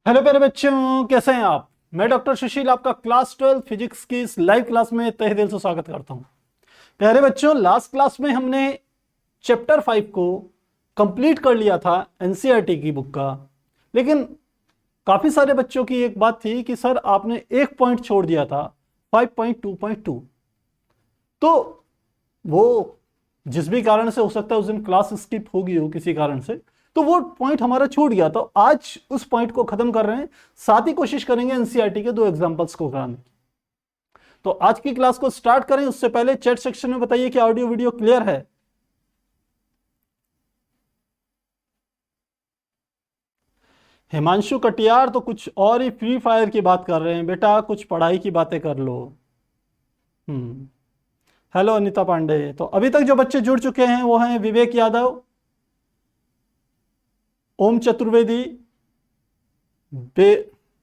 Hello प्यारे बच्चों, कैसे हैं आप। मैं डॉक्टर सुशील आपका क्लास 12 फिजिक्स की इस लाइव क्लास में तहे दिल से स्वागत करता हूं। प्यारे बच्चों, लास्ट क्लास में हमने चैप्टर 5 को कंप्लीट कर लिया था एनसीईआरटी की बुक का। लेकिन काफी सारे बच्चों की एक बात थी कि सर आपने एक पॉइंट छोड़ दिया था 5.2.2। तो वो जिस भी कारण से हो सकता है उस दिन क्लास स्किप होगी हो किसी कारण से, तो वो पॉइंट हमारा छूट गया। तो आज उस पॉइंट को खत्म कर रहे हैं, साथ ही कोशिश करेंगे एनसीईआरटी के 2 एग्जांपल्स को कराने की। तो आज की क्लास को स्टार्ट करें उससे पहले चैट सेक्शन में बताइए कि ऑडियो वीडियो क्लियर है। हिमांशु कटियार तो कुछ और ही फ्री फायर की बात कर रहे हैं। बेटा कुछ पढ़ाई की बातें कर लो। हेलो अनिता पांडे। तो अभी तक जो बच्चे जुड़ चुके हैं वो हैं विवेक यादव, ओम चतुर्वेदी,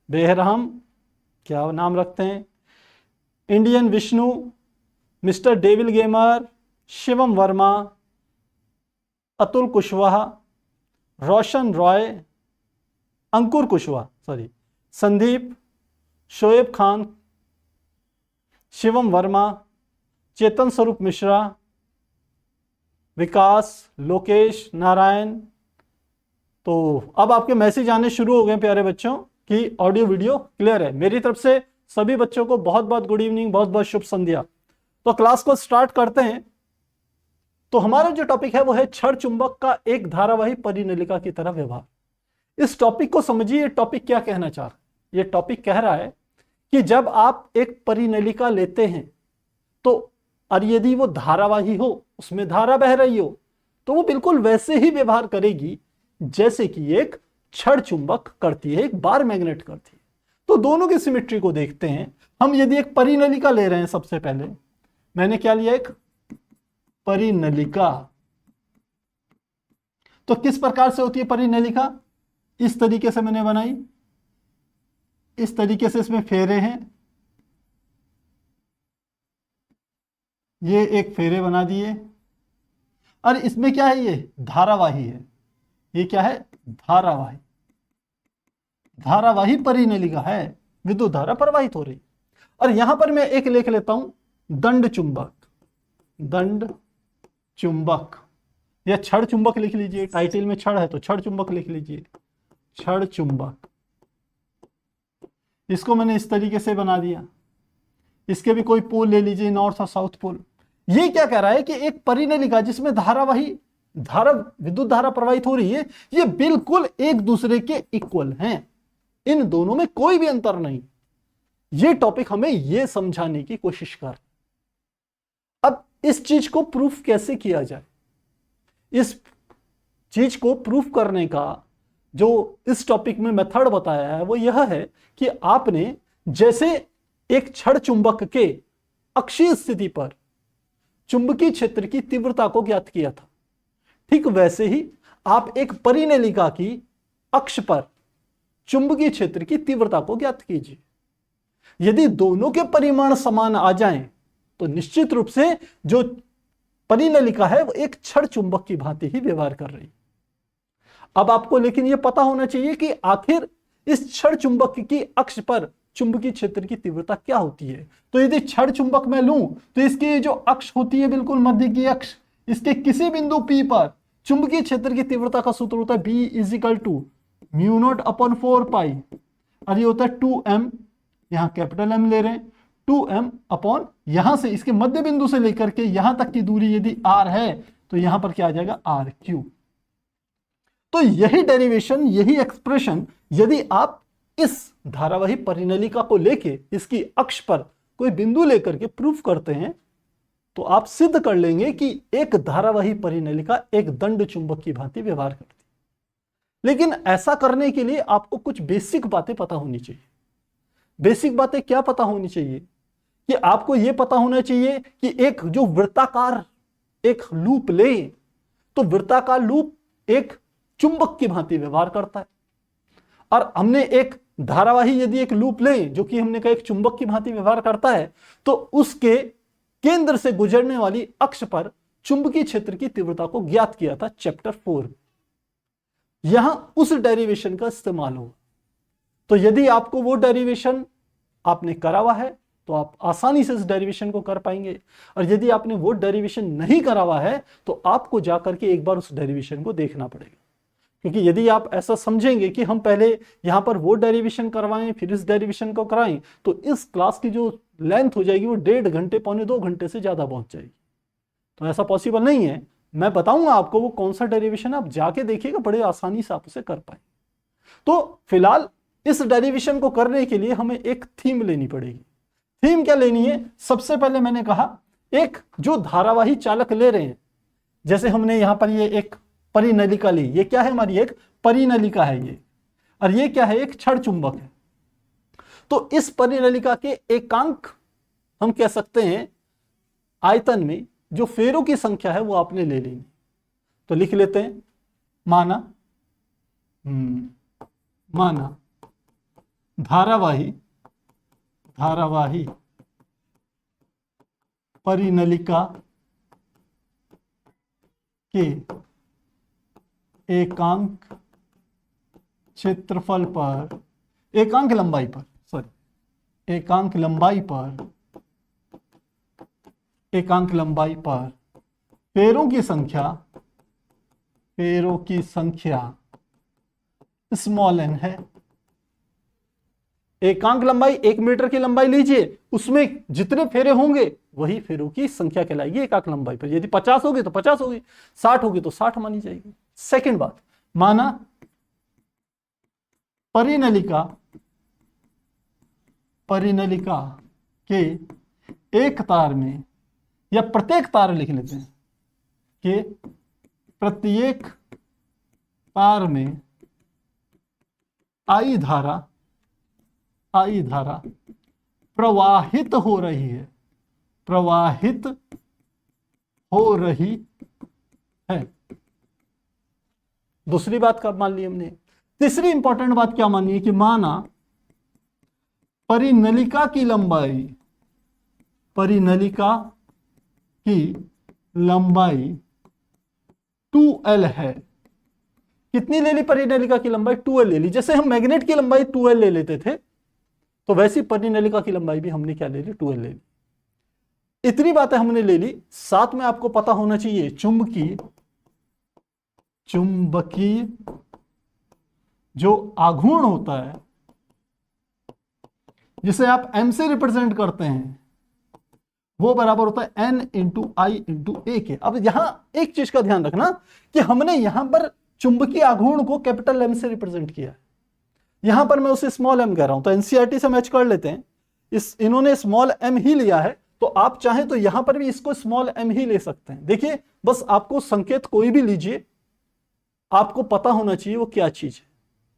बेहराम, क्या नाम रखते हैं, Indian Vishnu, mister devil gamer, Shivam Verma, Atul Kushwaha, Roshan Roy, Ankur Kushwaha, sorry, Sandeep, Shoaib Khan, Shivam Verma, Chetan Swaroop Mishra, विकास, लोकेश, नारायण। तो अब आपके मैसेज आने शुरू हो गए प्यारे बच्चों कि ऑडियो वीडियो क्लियर है। मेरी तरफ से सभी बच्चों को बहुत बहुत गुड इवनिंग, बहुत बहुत शुभ संध्या। तो क्लास को स्टार्ट करते हैं। तो हमारा जो टॉपिक है वो है क्षण चुंबक का एक धारावाही परिनलिका की तरह व्यवहार। इस टॉपिक को समझिए, टॉपिक क्या कहना चाह रहा है। ये टॉपिक कह रहा है कि जब आप एक परिनलिका लेते हैं तो और यदि वो धारावाही हो, उसमें धारा बह रही हो, तो वो बिल्कुल वैसे ही व्यवहार करेगी जैसे कि एक क्षण चुंबक करती है, एक बार मैग्नेट करती है। तो दोनों की सिमेट्री को देखते हैं हम। यदि एक परिनलिका ले रहे हैं, सबसे पहले मैंने क्या लिया, एक परिनलिका। तो किस प्रकार से होती है परिनलिका, इस तरीके से मैंने बनाई, इस तरीके से इसमें फेरे हैं, ये एक फेरे बना दिए, और इसमें क्या है, ये धारावाही है। ये क्या है, धारावाही, धारावाही परिनलिका है, विद्युत धारा प्रवाहित हो रही। और यहां पर मैं एक लिख लेता हूं, दंड चुंबक, दंड चुंबक, या क्षण चुंबक लिख लीजिए, टाइटल में क्षण है तो क्षण चुंबक लिख लीजिए, क्षण चुंबक। इसको मैंने इस तरीके से बना दिया। इसके भी कोई पोल ले लीजिए, नॉर्थ और साउथ पोल। ये क्या कह रहा है कि एक परिनलिका जिसमें धारावाही धारा, विद्युत धारा प्रवाहित हो रही है, ये बिल्कुल एक दूसरे के इक्वल हैं, इन दोनों में कोई भी अंतर नहीं। ये टॉपिक हमें ये समझाने की कोशिश कर। अब इस चीज को प्रूफ कैसे किया जाए, इस चीज को प्रूफ करने का जो इस टॉपिक में मेथड बताया है वो यह है कि आपने जैसे एक क्षण चुंबक के अक्षीय स्थिति पर चुंबकीय क्षेत्र की तीव्रता को ज्ञात किया था, ठीक वैसे ही आप एक परिनलिका की अक्ष पर चुंबकीय क्षेत्र की तीव्रता को ज्ञात कीजिए। यदि दोनों के परिमाण समान आ जाएं तो निश्चित रूप से जो परिनलिका है वो एक क्षण चुंबक की भांति ही व्यवहार कर रही। अब आपको लेकिन यह पता होना चाहिए कि आखिर इस क्षण चुंबक की अक्ष पर चुंबकीय क्षेत्र की तीव्रता क्या होती है। तो यदि क्षण चुंबक मैं लूं तो इसकी जो अक्ष होती है, बिल्कुल मध्य की अक्ष, इसके किसी बिंदु P पर चुंबकीय क्षेत्र की तीव्रता का सूत्र होता है B = μ0/4π, और ये होता है 2m, यहां कैपिटल M ले रहे हैं, 2m/, यहां से इसके मध्य बिंदु से लेकर के यहां तक की दूरी यदि r है तो यहां पर क्या आ जाएगा, r3। तो यही डेरिवेशन, यही एक्सप्रेशन यदि आप इस धारावाही परिनलिका को लेके इसकी अक्ष पर कोई बिंदु लेकर के प्रूफ करते हैं तो आप सिद्ध कर लेंगे कि एक धारावाही परिनलिका एक दंड चुंबक की भांति व्यवहार करती है। लेकिन ऐसा करने के लिए आपको कुछ बेसिक बातें पता होनी चाहिए। बेसिक बातें क्या पता होनी चाहिए कि आपको यह पता होना चाहिए कि एक जो वृत्ताकार एक लूप ले तो वृत्ताकार लूप एक चुंबक की भांति व्यवहार करता है, और हमने एक धारावाही यदि एक लूप ले जो कि हमने कहा एक चुंबक की भांति व्यवहार करता है, तो उसके केंद्र से गुजरने वाली अक्ष पर चुंबकीय क्षेत्र की तीव्रता को ज्ञात किया था चैप्टर 4। यहां उस डेरिवेशन का इस्तेमाल होगा। तो यदि आपको वो डेरिवेशन आपने करा हुआ है तो आप आसानी से इस डेरिवेशन को कर पाएंगे, और यदि आपने वो डेरिवेशन नहीं करा हुआ है तो आपको जाकर के एक बार उस डेरिवेशन को देखना पड़ेगा। क्योंकि यदि आप ऐसा समझेंगे कि हम पहले यहां पर वो डेरिवेशन करवाएं फिर इस डेरिवेशन को कराएं, तो इस क्लास की जो लेंथ हो जाएगी वो 1.5 घंटे 1.25 घंटे से ज्यादा पहुंच जाएगी। तो ऐसा पॉसिबल नहीं है। मैं बताऊंगा आपको वो कौन सा डेरिवेशन, आप जाके देखिएगा, बड़े आसानी से आप उसे कर पाए। तो फिलहाल इस डेरिवेशन को करने के लिए हमें एक थीम लेनी पड़ेगी। थीम क्या लेनी है? सबसे पहले मैंने कहा एक जो धारावाही चालक ले रहे हैं, जैसे हमने यहां पर ये एक परिनलिका ली, ये क्या है हमारी एक परिनलिका है ये, और ये क्या है एक क्षण चुंबक है। तो इस परिनलिका के एकांक हम कह सकते हैं आयतन में जो फेरों की संख्या है वो आपने ले ली। तो लिख लेते हैं, माना धारावाही परिनलिका के एकांक क्षेत्रफल पर, एकांक लंबाई पर फेरों की संख्या स्मॉल n है। एकांक लंबाई 1 मीटर की लंबाई लीजिए, उसमें जितने फेरे होंगे वही फेरों की संख्या कहलाएगी एकांक लंबाई पर। यदि 50 होगी तो 50 होगी, 60 होगी तो 60 मानी जाएगी। सेकंड बात, माना परिनलिका के एक तार में, या प्रत्येक तार लिख लेते हैं कि प्रत्येक तार में आई धारा प्रवाहित हो रही है। दूसरी बात क्या मान ली हमने? तीसरी इंपॉर्टेंट बात क्या मानी है कि माना परिनलिका की लंबाई 2l है। कितनी ले ली परिनलिका की लंबाई? 2l ले ली। जैसे हम मैग्नेट की लंबाई 2l ले लेते थे, तो वैसी परिनलिका की लंबाई भी हमने क्या ले ली? 2l ले ली। इतनी बातें हमने ले ली। साथ में आपको पता होना चाहिए चुंबकीय जो आघूर्ण होता है, जिसे आप m से रिप्रेजेंट करते हैं, वो बराबर होता है n × I × a के। अब यहां एक चीज का ध्यान रखना कि हमने यहां पर चुंबकीय आघूर्ण को कैपिटल M से रिप्रेजेंट किया है। यहां पर मैं उसे स्मॉल m कह रहा हूं, तो एनसीईआरटी से मैच कर लेते हैं। इन्होंने स्मॉल m ही लिया है, तो आप चाहें तो यहां पर भी इसको स्मॉल m ही ले सकते हैं। देखिए, बस आपको संकेत कोई भी लीजिए, आपको पता होना चाहिए वो क्या चीज है।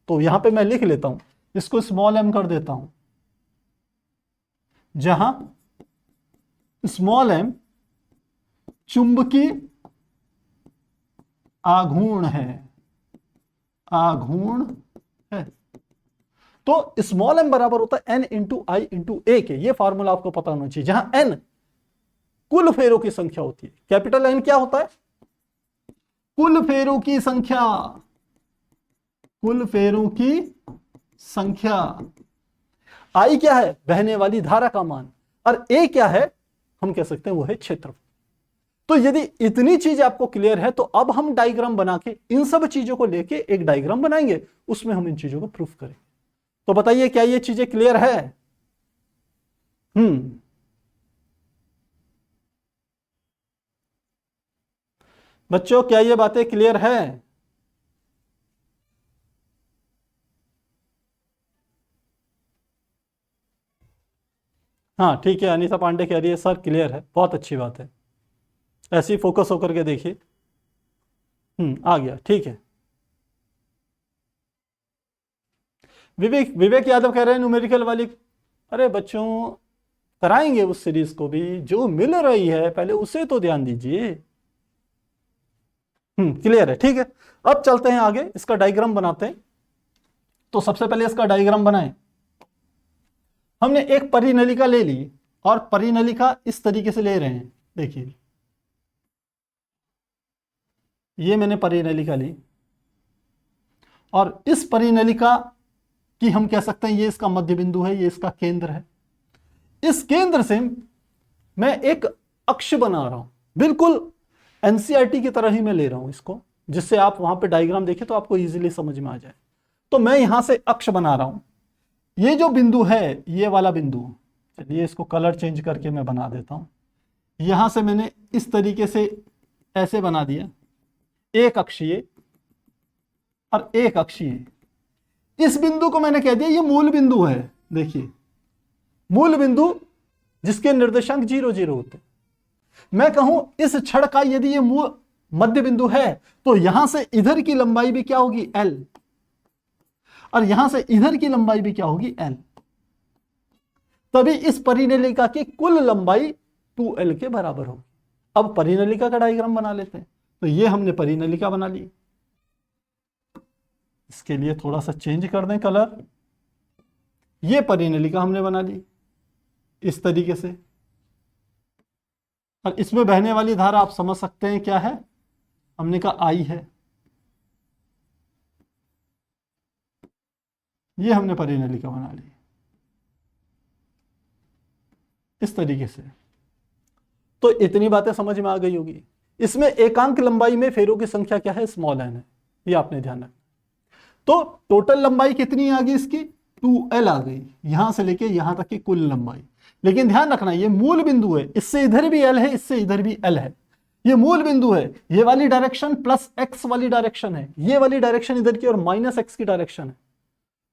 तो यहां पे मैं लिख लेता हूं, इसको स्मॉल m कर देता हूं, जहां स्मॉल m चुंबकीय आघूर्ण है। तो स्मॉल m बराबर होता है n × I × a के। ये फॉर्मूला आपको पता होना चाहिए, जहां n कुल फेरों की संख्या होती है। कैपिटल N क्या होता है? कुल फेरों की संख्या। I क्या है? बहने वाली धारा का मान। और a क्या है? हम कह सकते हैं वो है क्षेत्रफल। तो यदि इतनी चीज आपको क्लियर है, तो अब हम डायग्राम बना के इन सब चीजों को लेके एक डायग्राम बनाएंगे, उसमें हम इन चीजों को प्रूफ करेंगे। तो बताइए, क्या ये चीजें क्लियर है? बच्चों, क्या ये बातें क्लियर है? हाँ, ठीक है। अनीता पांडे कह रही है सर क्लियर है, बहुत अच्छी बात है। ऐसे ही फोकस होकर के देखिए। आ गया, ठीक है। विवेक यादव कह रहे हैं न्यूमेरिकल वाली। अरे बच्चों, कराएंगे उस सीरीज को भी, जो मिल रही है पहले उसे तो ध्यान दीजिए। क्लियर है, ठीक है। अब चलते हैं आगे, इसका डायग्राम बनाते हैं। तो सबसे पहले इसका डायग्राम बनाएं। हमने एक परिनलिका ले ली, और परिनलिका इस तरीके से ले रहे हैं। देखिए, ये मैंने परिनलिका ली, और इस परिनलिका कि हम कह सकते हैं ये इसका मध्य बिंदु है, ये इसका केंद्र है। इस केंद्र से मैं एक अक्ष बना रहा हूं, बिल्कुल एनसीईआरटी की तरह ही मैं ले रहा हूं इसको, जिससे आप वहां पे डायग्राम देखें तो आपको इजीली समझ में आ जाए। तो मैं यहां से अक्ष बना रहा हूं, ये जो बिंदु है, ये वाला बिंदु, चलिए इसको कलर चेंज करके मैं बना देता हूं। यहां से मैंने इस तरीके से ऐसे बना दिया, एक अक्षीय और एक अक्षीय। इस बिंदु को मैंने कह दिया ये मूल बिंदु है। देखिए मूल बिंदु जिसके निर्देशांक 0 0 होते। मैं कहूं इस छड़ का यदि ये मूल मध्य बिंदु है तो यहां से इधर की लंबाई भी क्या होगी, L, और यहां से इधर की लंबाई भी क्या होगी, L। तभी इस परिनलिका की कुल लंबाई 2L के बराबर होगी। अब परिनलिका का डायग्राम बना लेते हैं। तो ये हमने परिनलिका बना ली। इसके लिए थोड़ा सा चेंज कर दें कलर। ये परिनलिका हमने बना ली इस तरीके से, और इसमें बहने वाली धारा आप समझ सकते हैं क्या है, हमने कहा I है। ये हमने परिनलिका बना ली इस तरीके से। तो इतनी बातें समझ में आ गई होगी। इसमें एकांक लंबाई में फेरों की संख्या क्या है, स्मॉल n है, ये आपने ध्यान रखना। तो टोटल लंबाई कितनी आ गई इसकी, 2L आ गई, यहां से लेके यहां तक की कुल लंबाई। लेकिन ध्यान रखना ये मूल बिंदु है, इससे इधर भी L है, इससे इधर भी L है। ये मूल बिंदु है, ये वाली डायरेक्शन प्लस x वाली डायरेक्शन है, ये वाली डायरेक्शन इधर की और माइनस x की डायरेक्शन है।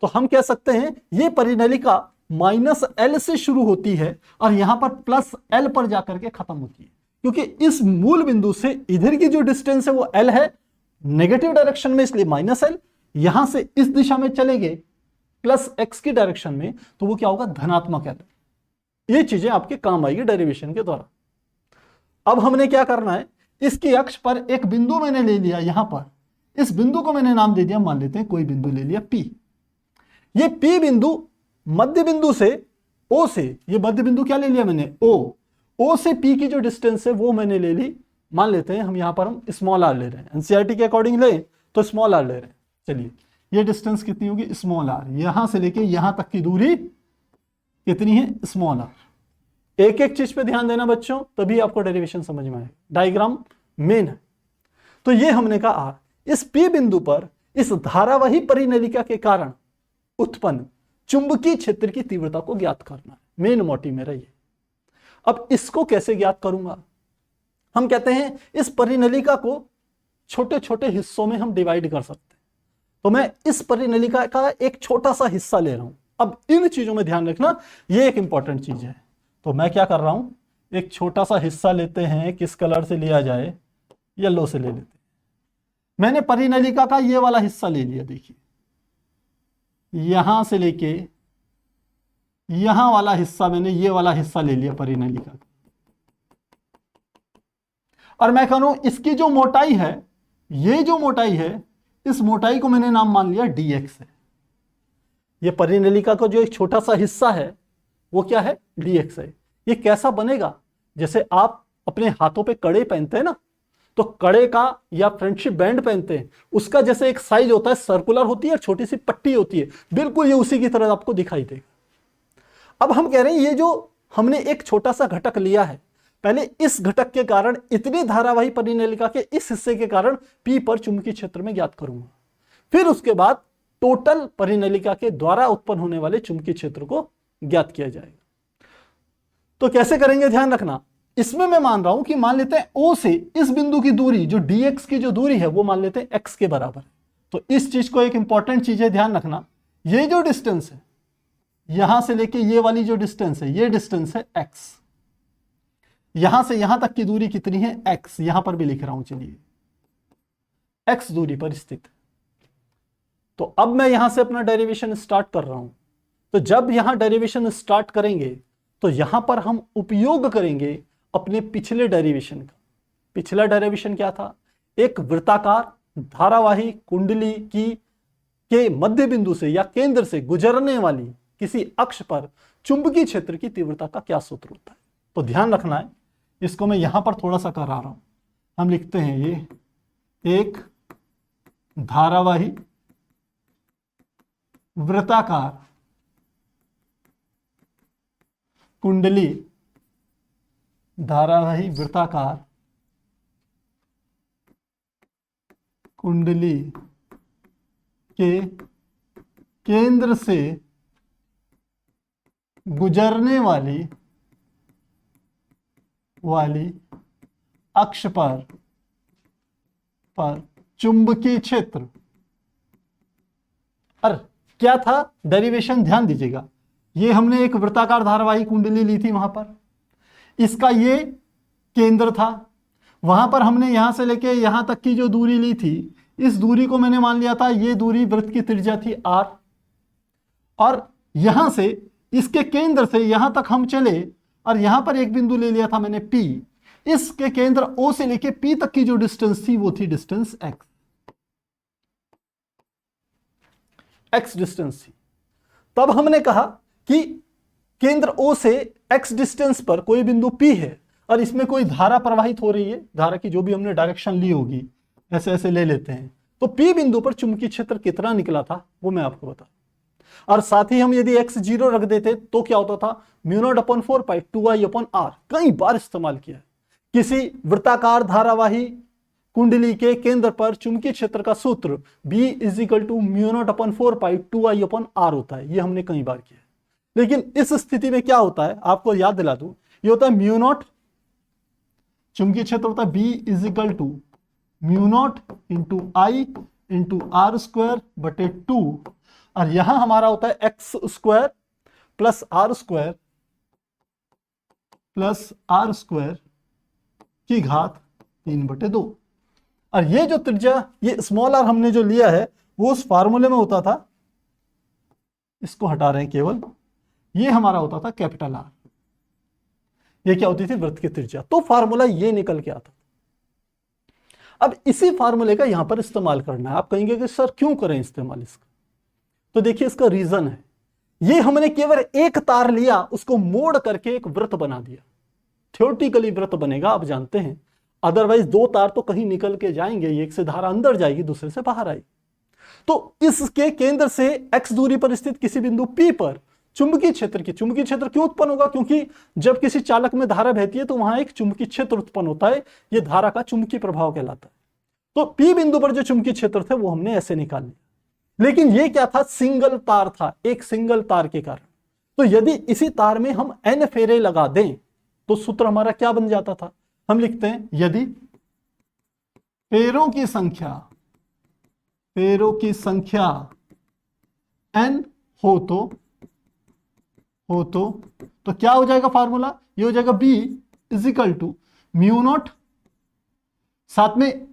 तो हम कह सकते हैं ये परिनलिका -L से शुरू होती है और यहां पर +L पर जाकर के खत्म होती है, क्योंकि इस मूल बिंदु से इधर की जो डिस्टेंस है वो L है, नेगेटिव डायरेक्शन में, इसलिए -L। यहां से इस दिशा में चले गए +x की डायरेक्शन में तो वो क्या होगा, धनात्मक L। ये चीजें आपके काम आएगी डेरिवेशन के द्वारा। अब हमने क्या करना है, इसकी अक्ष पर एक बिंदु मैंने ले लिया, यहां पर इस बिंदु को मैंने नाम दे दिया, मान लेते हैं कोई बिंदु ले लिया P। ये P बिंदु मध्य बिंदु से O से, ये मध्य बिंदु क्या ले लिया मैंने, O से P की जो डिस्टेंस है वो मैंने ले ली, मान लेते हैं हम यहां पर हम स्मॉल r ले रहे हैं, एनसीईआरटी के अकॉर्डिंग ले तो स्मॉल r ले रहे हैं। चलिए ये डिस्टेंस कितनी होगी, स्मॉल r, यहां से लेके यहां तक की दूरी कितनी है, स्मॉल r। एक एक चीज पे ध्यान देना बच्चों, तभी आपको डेरिवेशन समझ में आए। डायग्राम मेन है। तो ये हमने कहा r, इस P बिंदु पर इस धारावाही परिनलिका के कारण उत्पन्न चुंबकीय क्षेत्र की तीव्रता को ज्ञात करना, मेन मोटिव मेरा ये। अब इसको कैसे ज्ञात करूंगा, हम कहते हैं इस परिनलिका को छोटे छोटे हिस्सों में हम डिवाइड कर सकते हैं। तो मैं इस परिनलिका का एक छोटा सा हिस्सा ले रहा हूं। अब इन चीजों में ध्यान रखना, ये एक इंपॉर्टेंट चीज है। तो मैं क्या कर रहा हूं, एक छोटा सा हिस्सा लेते हैं, किस कलर से लिया जाए, येलो से ले लेते हैं। मैंने परिनलिका का ये वाला हिस्सा ले लिया, देखिए यहां से लेके यहां वाला हिस्सा, मैंने ये वाला हिस्सा ले लिया परिनलिका का। और मैं कहूं इसकी जो मोटाई है, ये जो मोटाई है, इस मोटाई को मैंने नाम मान लिया dx है। ये परिनलिका का जो एक छोटा सा हिस्सा है वो क्या है, dx है। ये कैसा बनेगा, जैसे आप अपने हाथों पे कड़े पहनते हैं ना, तो कड़े का या फ्रेंडशिप बैंड पहनते हैं, उसका जैसे एक साइज होता है, सर्कुलर होती है, छोटी सी पट्टी होती है, बिल्कुल ये उसी की तरह आपको दिखाई देगा। अब हम कह रहे हैं ये जो हमने एक छोटा सा घटक लिया है, पहले इस घटक के कारण इतनी धारावाही परिनलिका के इस हिस्से के कारण P पर चुंबकीय क्षेत्र में ज्ञात करूंगा। फिर उसके बाद टोटल परिनलिका के द्वारा उत्पन्न होने वाले चुंबकीय क्षेत्र को ज्ञात किया जाएगा। तो कैसे करेंगे, ध्यान रखना। इसमें मैं मान रहा हूं कि मान लेते हैं O से इस बिंदु की दूरी, जो dx की जो दूरी है वो मान लेते हैं x के बराबर है। तो इस चीज को एक इंपॉर्टेंट चीज है, ध्यान रखना, ये जो डिस्टेंस है यहां से लेके ये वाली जो डिस्टेंस है, ये डिस्टेंस है x। यहां से यहां तक की दूरी कितनी है, x, यहां पर भी लिख रहा हूं, चलिए x दूरी पर स्थित। तो अब मैं यहां से अपना डेरिवेशन स्टार्ट कर रहा हूं। तो जब यहां डेरिवेशन स्टार्ट करेंगे तो यहां पर हम उपयोग करेंगे अपने पिछले डेरिवेशन का। पिछला डेरिवेशन क्या था, एक वृत्ताकार धारावाही कुंडली के मध्य बिंदु से या केंद्र से गुजरने वाली किसी अक्ष पर चुंबकीय क्षेत्र की तीव्रता का क्या सूत्र होता है। तो ध्यान रखना है, इसको मैं यहां पर थोड़ा सा करा रहा हूं। हम लिखते हैं ये एक धारावाही वृत्ताकार कुंडली धारावाही वृत्ताकार कुंडली के केंद्र से गुजरने वाली अक्ष पर चुंबकीय क्षेत्र। अरे क्या था डेरिवेशन, ध्यान दीजिएगा। ये हमने एक वृत्ताकार धारावाही कुंडली ली थी, वहां पर इसका ये केंद्र था। वहां पर हमने यहां से लेके यहां तक की जो दूरी ली थी, इस दूरी को मैंने मान लिया था ये दूरी वृत्त की त्रिज्या थी r। और यहां से इसके केंद्र से यहां तक हम चले और यहां पर एक बिंदु ले लिया था मैंने P। इसके केंद्र O से लेके P तक की जो डिस्टेंस थी वो थी डिस्टेंस x डिस्टेंस थी। तब हमने कहा कि केंद्र O से x डिस्टेंस पर कोई बिंदु P है और इसमें कोई धारा प्रवाहित हो रही है, धारा की जो भी हमने डायरेक्शन ली होगी, ऐसे ऐसे ले लेते हैं। तो P बिंदु पर चुंबकीय क्षेत्र कितना निकला था वो मैं आपको बता। और साथ ही हम यदि x 0 रख देते तो क्या होता था, μ0/4 पाई 2I/r। कई बार इस्तेमाल किया है। किसी वृत्ताकार धारावाही कुंडली के केंद्र पर चुंबकीय क्षेत्र का सूत्र B = μ0/4 पाई 2I/r होता है। ये हमने कई बार किया है। लेकिन इस स्थिति में क्या होता है आपको याद दिला दूं, ये होता है μ0, चुंबकीय क्षेत्र होता है B = μ0 × I × r²/2 और यहां हमारा होता है x² + r² + r² की घात 3/2। और ये जो त्रिज्या, ये स्मॉल r हमने जो लिया है वो उस फार्मूले में होता था, इसको हटा रहे हैं केवल, ये हमारा होता था कैपिटल R। ये क्या होती थी, वृत्त की त्रिज्या। तो फार्मूला ये निकल के आता। अब इसी फार्मूले का यहां पर इस्तेमाल करना है। आप कहेंगे कि सर क्यों करें इस्तेमाल इसका, तो देखिए इसका रीजन है, ये हमने केवल एक तार लिया, उसको मोड़ करके एक वृत्त बना दिया। थ्योरेटिकली वृत्त बनेगा, आप जानते हैं, अदरवाइज दो तार तो कहीं निकल के जाएंगे, एक से धारा अंदर जाएगी, दूसरे से बाहर आएगी। तो इसके केंद्र से x दूरी पर स्थित किसी बिंदु P पर चुंबकीय क्षेत्र क्यों उत्पन्न होगा, क्योंकि जब किसी चालक में धारा बहती है तो वहां एक चुंबकीय क्षेत्र उत्पन्न होता है। यह धारा का चुंबकीय प्रभाव कहलाता है। तो P बिंदु पर जो चुंबकीय क्षेत्र थे वो हमने ऐसे निकाल लिया। लेकिन ये क्या था, सिंगल तार था, एक सिंगल तार के कारण। तो यदि इसी तार में हम n फेरे लगा दें तो सूत्र हमारा क्या बन जाता था, हम लिखते हैं यदि फेरों की संख्या n हो तो क्या हो जाएगा फार्मूला, ये हो जाएगा B = μ0, साथ में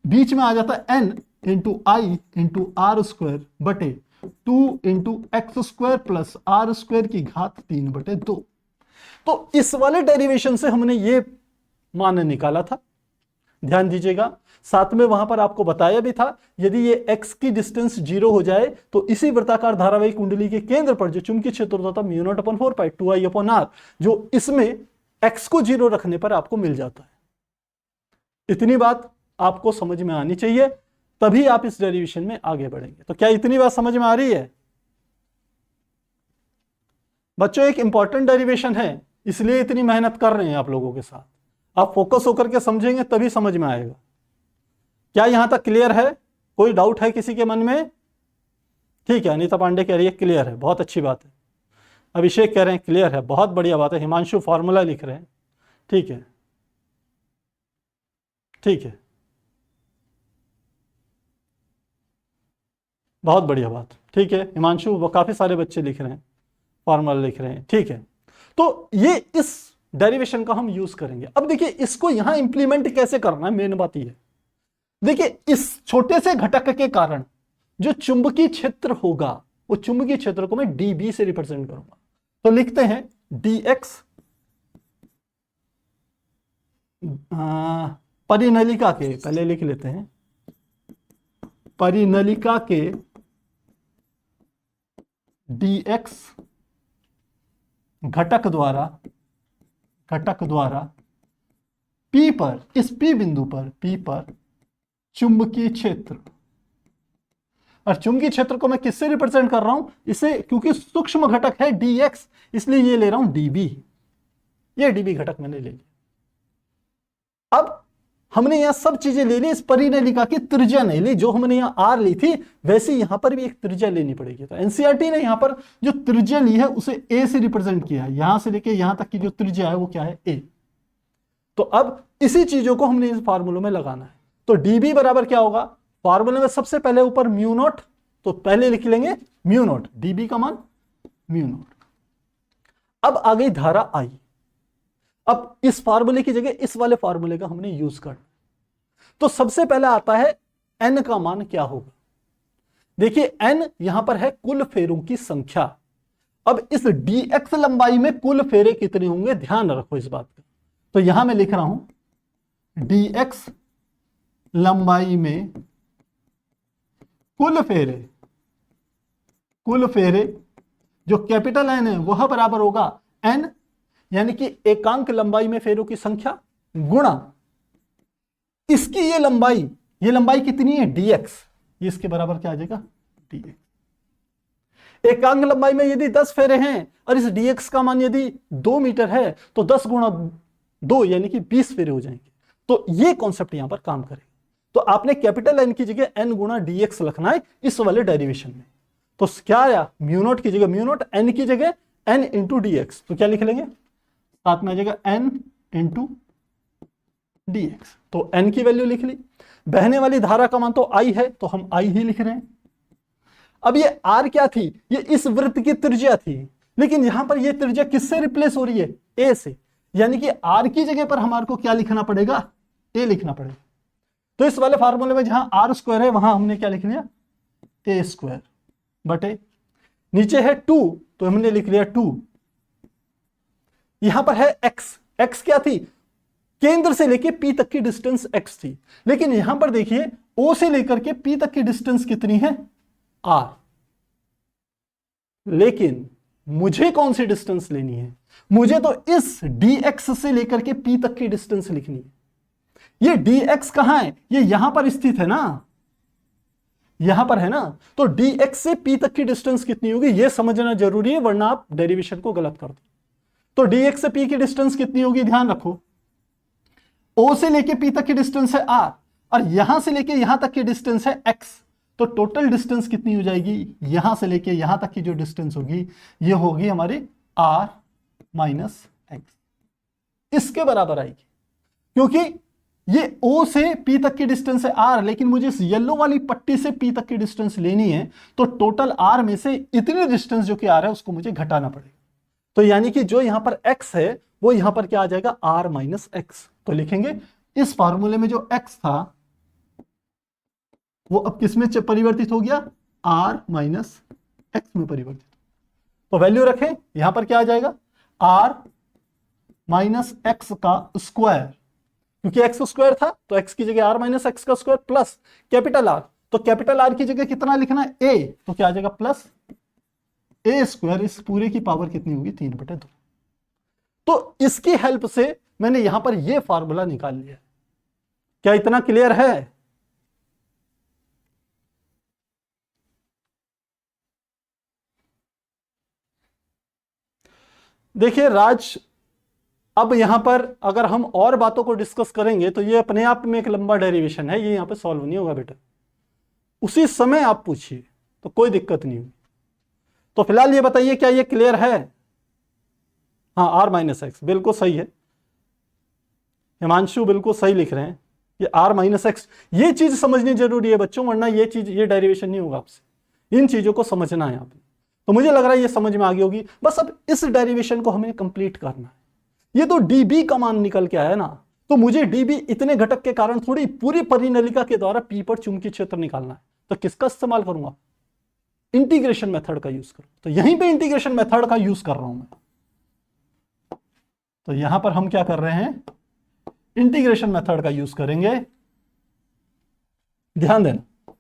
बीच में आ जाता है n × I × r² बटे 2 × x² + r² की घात 3/2। तो इस वाले डेरिवेशन से हमने ये मान निकाला था, ध्यान दीजिएगा। साथ में वहां पर आपको बताया भी था, यदि ये x की डिस्टेंस 0 हो जाए तो इसी वृत्ताकार धारावाही कुंडली के केंद्र पर जो चुंबकीय क्षेत्र होता था μ0/4 पाई 2I/r, जो इसमें x को 0 रखने पर आपको मिल जाता है। इतनी बात आपको समझ में आनी चाहिए, तभी आप इस डेरिवेशन में आगे बढ़ेंगे। तो क्या इतनी बात समझ में आ रही है बच्चों? एक इंपॉर्टेंट डेरिवेशन है, इसलिए इतनी मेहनत कर रहे हैं आप लोगों के साथ। आप फोकस होकर के समझेंगे तभी समझ में आएगा। क्या यहां तक क्लियर है? कोई डाउट है किसी के मन में? ठीक है, अनीता पांडे कह रही है क्लियर है, बहुत अच्छी बात है। अभिषेक कह रहे हैं क्लियर है, बहुत बढ़िया बात है। हिमांशु फॉर्मूला लिख रहे हैं, ठीक है ठीक है, बहुत बढ़िया बात, ठीक है हिमांशु। वो काफी सारे बच्चे लिख रहे हैं, फॉर्मूला लिख रहे हैं, ठीक है। तो ये इस डेरिवेशन का हम यूज करेंगे। अब देखिए इसको यहां इंप्लीमेंट कैसे करना है, मेन बात ये है। देखिए इस छोटे से घटक के कारण जो चुंबकीय क्षेत्र होगा, वो चुंबकीय क्षेत्र को मैं dB से रिप्रेजेंट करूंगा। तो लिखते हैं dx परिनलिका के, पहले लिख लेते हैं, परिनलिका के dx घटक द्वारा P पर, इस P बिंदु पर, P पर चुंबकीय क्षेत्र और चुंबकीय क्षेत्र को मैं किससे रिप्रेजेंट कर रहा हूं, इसे क्योंकि सूक्ष्म घटक है dx, इसलिए ये ले रहा हूं db, ये db घटक मैंने ले लिया। अब हमने यहां सब चीजें ले ली, इस परिनलिका की त्रिज्या नहीं ली, जो हमने यहां r ली थी वैसे यहां पर भी एक त्रिज्या लेनी पड़ेगी। तो एनसीईआरटी ने यहां पर जो त्रिज्या ली है उसे a से रिप्रेजेंट किया है, यहां से लेके यहां तक की जो त्रिज्या है वो क्या है, a। तो अब इसी चीजों को हमने इस फार्मूले में लगाना है। तो db बराबर क्या होगा, फार्मूले में सबसे पहले ऊपर म्यू नॉट, तो पहले लिख लेंगे म्यू नॉट, db का मान म्यू नॉट। अब आ गई धारा I। अब इस फार्मूले की जगह इस वाले फार्मूले का हमने यूज करना। तो सबसे पहले आता है n का मान क्या होगा। देखिए n यहां पर है कुल फेरों की संख्या। अब इस dx लंबाई में कुल फेरे कितने होंगे, ध्यान रखो इस बात का। तो यहां मैं लिख रहा हूं dx लंबाई में कुल फेरे जो कैपिटल N है वह बराबर होगा n, यानी कि एकांक लंबाई में फेरों की संख्या गुणा इसकी ये लंबाई कितनी है dx, ये इसके बराबर क्या आ जाएगा dx। एकांक लंबाई में यदि 10 फेरे हैं और इस dx का मान यदि 2 मीटर है तो 10 गुणा 2 यानी कि 20 फेरे हो जाएंगे। तो ये कॉन्सेप्ट यहां पर काम करेगा। तो आपने कैपिटल N की जगह n गुणा dx लिखना है इस वाले डेरिवेशन में। तो क्या आया, म्यू नॉट की जगह म्यू नॉट, n की जगह n इंटू dx, तो क्या लिख लेंगे, साथ में आ जाएगा n इंटू dx। तो n की वैल्यू लिख ली। बहने वाली धारा का मान तो I है तो हम I ही लिख रहे हैं। अब ये r क्या थी, ये इस वृत्त की त्रिज्या थी, लेकिन यहां पर ये त्रिज्या किससे रिप्लेस हो रही है, a से, यानी कि r की जगह पर हमारे को क्या लिखना पड़ेगा, a लिखना पड़ेगा। तो इस वाले फार्मूले में जहां r स्क्वायर है वहां हमने क्या लिख लिया, a स्क्वायर बटे नीचे है 2 तो हमने लिख लिया 2। यहां पर है x क्या थी, केंद्र से लेके p तक की डिस्टेंस x थी, लेकिन यहां पर देखिए o से लेकर के p तक की डिस्टेंस कितनी है, r। लेकिन मुझे कौन सी डिस्टेंस लेनी है, मुझे तो इस dx से लेकर के p तक की डिस्टेंस लिखनी है। ये dx कहां है, ये यहां पर स्थित है ना, यहां पर है ना। तो dx से p तक की डिस्टेंस कितनी होगी ये समझना जरूरी है, वरना आप डेरिवेशन को गलत कर दो। तो dx से p की डिस्टेंस कितनी होगी, ध्यान रखो, o से लेके p तक की डिस्टेंस है r और यहां से लेके यहां तक की डिस्टेंस है x। तो टोटल डिस्टेंस कितनी हो जाएगी, यहां से लेके यहां तक की जो डिस्टेंस होगी ये होगी हमारी r माइनस एक्स, इसके बराबर आएगी। क्योंकि ये O से P तक की डिस्टेंस है R, लेकिन मुझे इस येलो वाली पट्टी से P तक की डिस्टेंस लेनी है, तो टोटल R में से इतनी डिस्टेंस जो कि आ रहा है उसको मुझे घटाना पड़ेगा। तो यानी कि जो यहां पर X है वो यहां पर क्या आ जाएगा, R माइनस एक्स। तो लिखेंगे इस फॉर्मूले में जो X था वो अब किस में परिवर्तित हो गया, R माइनस एक्स में परिवर्तित। तो वैल्यू रखें, यहां पर क्या आ जाएगा, R माइनस एक्स का स्क्वायर, क्योंकि एक्स स्क्वायर था तो एक्स की जगह r माइनस एक्स का स्क्वायर प्लस कैपिटल R, तो कैपिटल R की जगह कितना लिखना है, a, तो क्या आ जाएगा प्लस a स्क्वायर, इस पूरे की पावर कितनी होगी 3/2। तो इसकी हेल्प से मैंने यहां पर यह फार्मूला निकाल लिया। क्या इतना क्लियर है? देखिए राज, अब यहां पर अगर हम और बातों को डिस्कस करेंगे तो ये अपने आप में एक लंबा डेरिवेशन है, ये यहां पे सॉल्व नहीं होगा बेटा। उसी समय आप पूछिए तो कोई दिक्कत नहीं होगी। तो फिलहाल ये बताइए क्या ये क्लियर है? हाँ, r माइनस एक्स बिल्कुल सही है, हिमांशु बिल्कुल सही लिख रहे हैं, ये r माइनस एक्स। ये चीज समझनी जरूरी है बच्चों, वरना ये चीज, ये डेरिवेशन नहीं होगा आपसे। इन चीजों को समझना है आपने। तो मुझे लग रहा है ये समझ में आ गई होगी। बस अब इस डेरिवेशन को हमें कंप्लीट करना है। ये तो db का मान निकल के आया ना, तो मुझे db इतने घटक के कारण थोड़ी पूरी परिनलिका के द्वारा p पर चुंबकीय क्षेत्र निकालना है। तो किसका इस्तेमाल करूंगा, इंटीग्रेशन मेथड का यूज करूं। तो यहीं पे इंटीग्रेशन मेथड का यूज कर रहा हूं मैं। तो यहां पर हम क्या कर रहे हैं, इंटीग्रेशन मेथड का यूज करेंगे, ध्यान देना।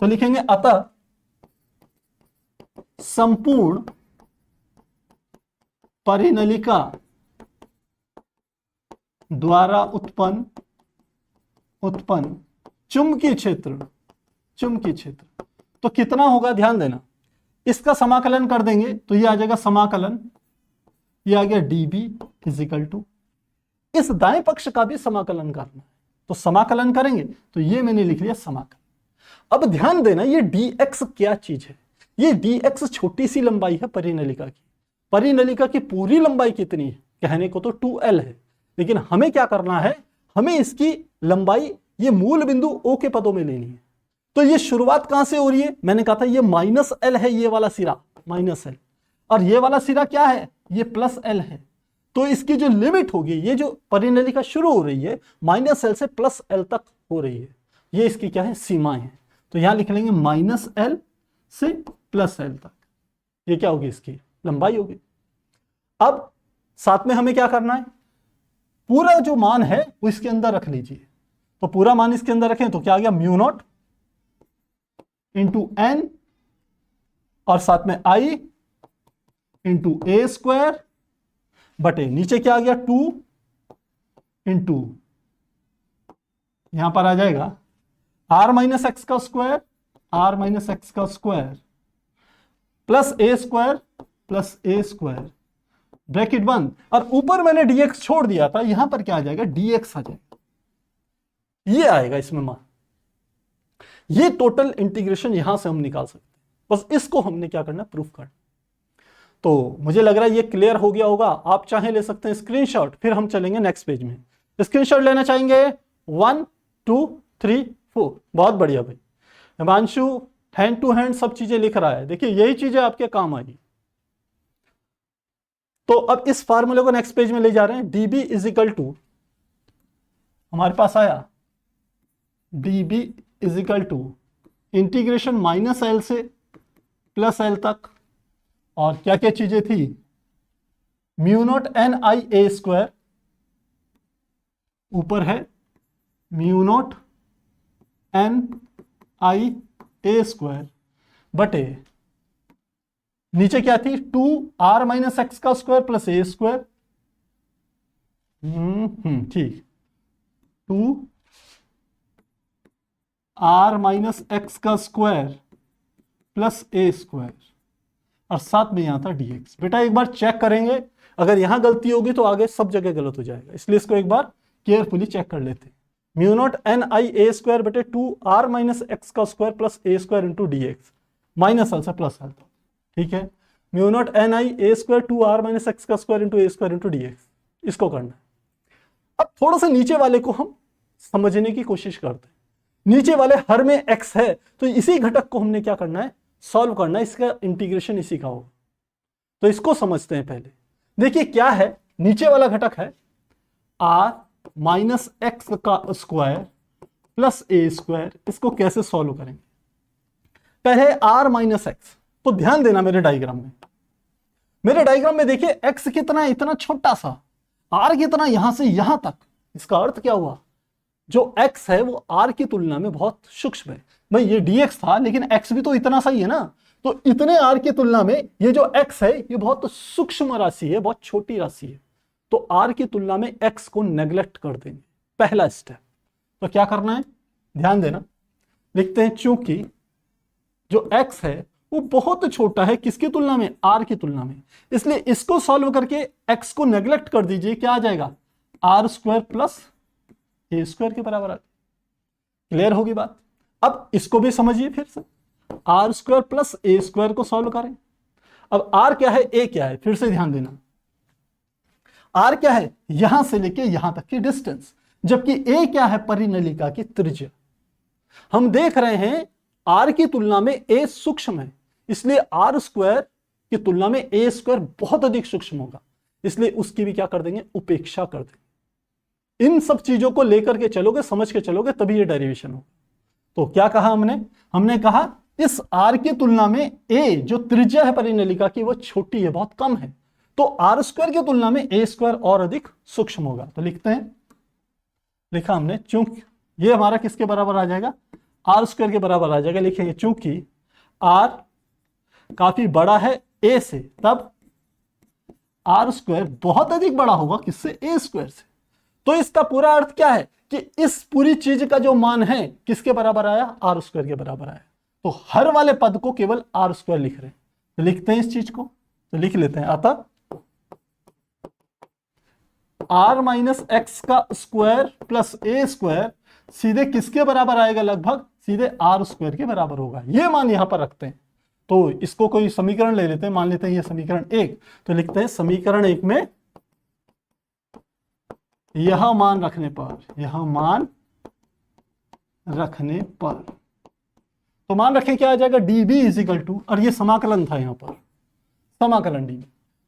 तो लिखेंगे अतः संपूर्ण परिनलिका द्वारा उत्पन्न चुंबकीय क्षेत्र तो कितना होगा ध्यान देना, इसका समाकलन कर देंगे तो ये आ जाएगा समाकलन, ये आ गया dB इजिकल टू, इस दाएं पक्ष का भी समाकलन करना है तो समाकलन करेंगे तो ये मैंने लिख लिया समाकलन। अब ध्यान देना ये dx क्या चीज है, ये dx छोटी सी लंबाई है परिनलिका की। परिनलिका की पूरी लंबाई कितनी है, कहने को तो 2l है, लेकिन हमें क्या करना है, हमें इसकी लंबाई ये मूल बिंदु O के पदों में लेनी है। तो ये शुरुआत कहां से हो रही है, मैंने कहा था ये -l है, ये वाला सिरा -l, और ये वाला सिरा क्या है, ये +l है। तो इसकी जो लिमिट होगी, ये जो परिनलिका शुरू हो रही है -l से +l तक हो रही है, ये इसकी क्या है, सीमाएं हैं। तो यहां लिख लेंगे -l से +l तक, ये क्या होगी, इसकी लंबाई होगी। अब साथ में हमें क्या करना है, पूरा जो मान है वो इसके अंदर रख लीजिए। तो पूरा मान इसके अंदर रखें तो क्या आ गया, μ0 इंटू n और साथ में i इंटू a स्क्वायर बटे नीचे क्या आ गया 2 इंटू यहां पर आ जाएगा r माइनस एक्स का स्क्वायर, r माइनस एक्स का square plus a square bracket बंद, और ऊपर मैंने dx छोड़ दिया था, यहां पर क्या आ जाएगा, dx आ जाएगा, ये आएगा इसमें मान। ये टोटल इंटीग्रेशन यहां से हम निकाल सकते हैं, बस इसको हमने क्या करना, प्रूफ करना। तो मुझे लग रहा है ये क्लियर हो गया होगा। आप चाहे ले सकते हैं स्क्रीनशॉट, फिर हम चलेंगे नेक्स्ट पेज में। स्क्रीनशॉट लेना चाहेंगे 1 2 3 4, बहुत बढ़िया भाई। हिमांशु हैंड टू हैंड सब चीजें लिख रहा है, देखिए यही चीजें आपके काम आएगी। तो अब इस फार्मूले को नेक्स्ट पेज में ले जा रहे हैं। dB इजिकल टू हमारे पास आया, dB is equal to integration -l से +l तक, और क्या क्या चीजें थी, μ0 ni a स्क्वायर, ऊपर है μ0 ni a स्क्वायर बटे नीचे क्या थी 2r माइनस एक्स का स्क्वायर प्लस a स्क्वायर, ठीक, 2r माइनस एक्स का स्क्वायर प्लस a स्क्वायर, और साथ में यहां था dx। बेटा एक बार चेक करेंगे, अगर यहां गलती होगी तो आगे सब जगह गलत हो जाएगा, इसलिए इसको एक बार केयरफुली चेक कर लेते हैं। μ0 ni a स्क्वायर बटे 2r माइनस एक्स का square plus a square into dx, -l से +l, ठीक है। μ0 ni a square 2r minus x का square into a square into dx, इसको करना है। अब थोड़ा सा नीचे वाले को हम समझने की कोशिश करते हैं। नीचे वाले हर में x है, तो इसी घटक को हमने क्या करना है, सॉल्व करना है, इसका इंटीग्रेशन इसी का होगा। तो इसको समझते हैं पहले। देखिए क्या है, नीचे वाला घटक है r माइनस एक्स का स्क्वायर प्लस a स्क्वायर, इसको कैसे सॉल्व करेंगे। पहले r माइनस एक्स, तो ध्यान देना मेरे डायग्राम में देखिए x कितना है, इतना छोटा सा, r कितना यहां से यहां तक। इसका अर्थ क्या हुआ, जो x है वो r की तुलना में बहुत सूक्ष्म है। भाई ये dx था, लेकिन x भी तो इतना सा ही है ना, तो इतने r की तुलना में ये जो x है ये बहुत सूक्ष्म राशि है, बहुत छोटी राशि है। तो r की तुलना में x को नेग्लेक्ट कर देंगे, पहला स्टेप। तो क्या करना है, ध्यान देना, लिखते हैं चूंकि जो x है वो बहुत छोटा है, किसकी तुलना में, r की तुलना में, इसलिए इसको सॉल्व करके x को नेग्लेक्ट कर दीजिए, क्या आ जाएगा, r square plus a square के बराबर आ जाएगा। क्लियर होगी बात। अब इसको भी समझिए फिर से, r square plus a square को सॉल्व करें। अब r क्या है, a क्या है, फिर से ध्यान देना, r क्या है, यहां से लेके यहां तक की डिस्टेंस, जबकि a क्या है, परिनलिका की त्रिज्या। हम देख रहे हैं r की तुलना में a सूक्ष्म है, इसलिए r स्क्वायर की तुलना में a स्क्वायर बहुत अधिक सूक्ष्म होगा, इसलिए उसकी भी क्या कर देंगे, उपेक्षा कर देंगे। इन सब चीजों को लेकर के चलोगे, समझ के चलोगे, तभी ये डेरिवेशन होगा। तो क्या कहा हमने कहा इस r की तुलना में a जो त्रिज्या है परिनलिका की वो छोटी है, बहुत कम है, तो r स्क्वायर की तुलना में a स्क्वायर और अधिक सूक्ष्म होगा। तो लिखते हैं, लिखा हमने, चूंकि ये हमारा किसके बराबर आ जाएगा, r स्क्वायर के बराबर आ जाएगा। लिखेंगे चूंकि r काफी बड़ा है a से, तब r स्क्वायर बहुत अधिक बड़ा होगा किससे, a स्क्वायर से। तो इसका पूरा अर्थ क्या है कि इस पूरी चीज का जो मान है किसके बराबर आया, r स्क्वायर के बराबर आया। तो हर वाले पद को केवल आर स्क्वायर लिख रहे हैं। तो लिखते हैं इस चीज को, तो लिख लेते हैं। अतः आर माइनस एक्स का स्क्वायर प्लस ए स्क्वायर सीधे किसके बराबर आएगा? लगभग सीधे आर स्क्वायर के बराबर होगा। ये मान यहां पर रखते हैं। तो इसको कोई समीकरण ले लेते हैं, मान लेते हैं ये समीकरण 1। तो लिखते हैं समीकरण 1 में यह मान रखने पर, तो मान रखें क्या आ जाएगा? db इज इक्वल टू, और ये समाकलन था यहां पर, समाकलन db।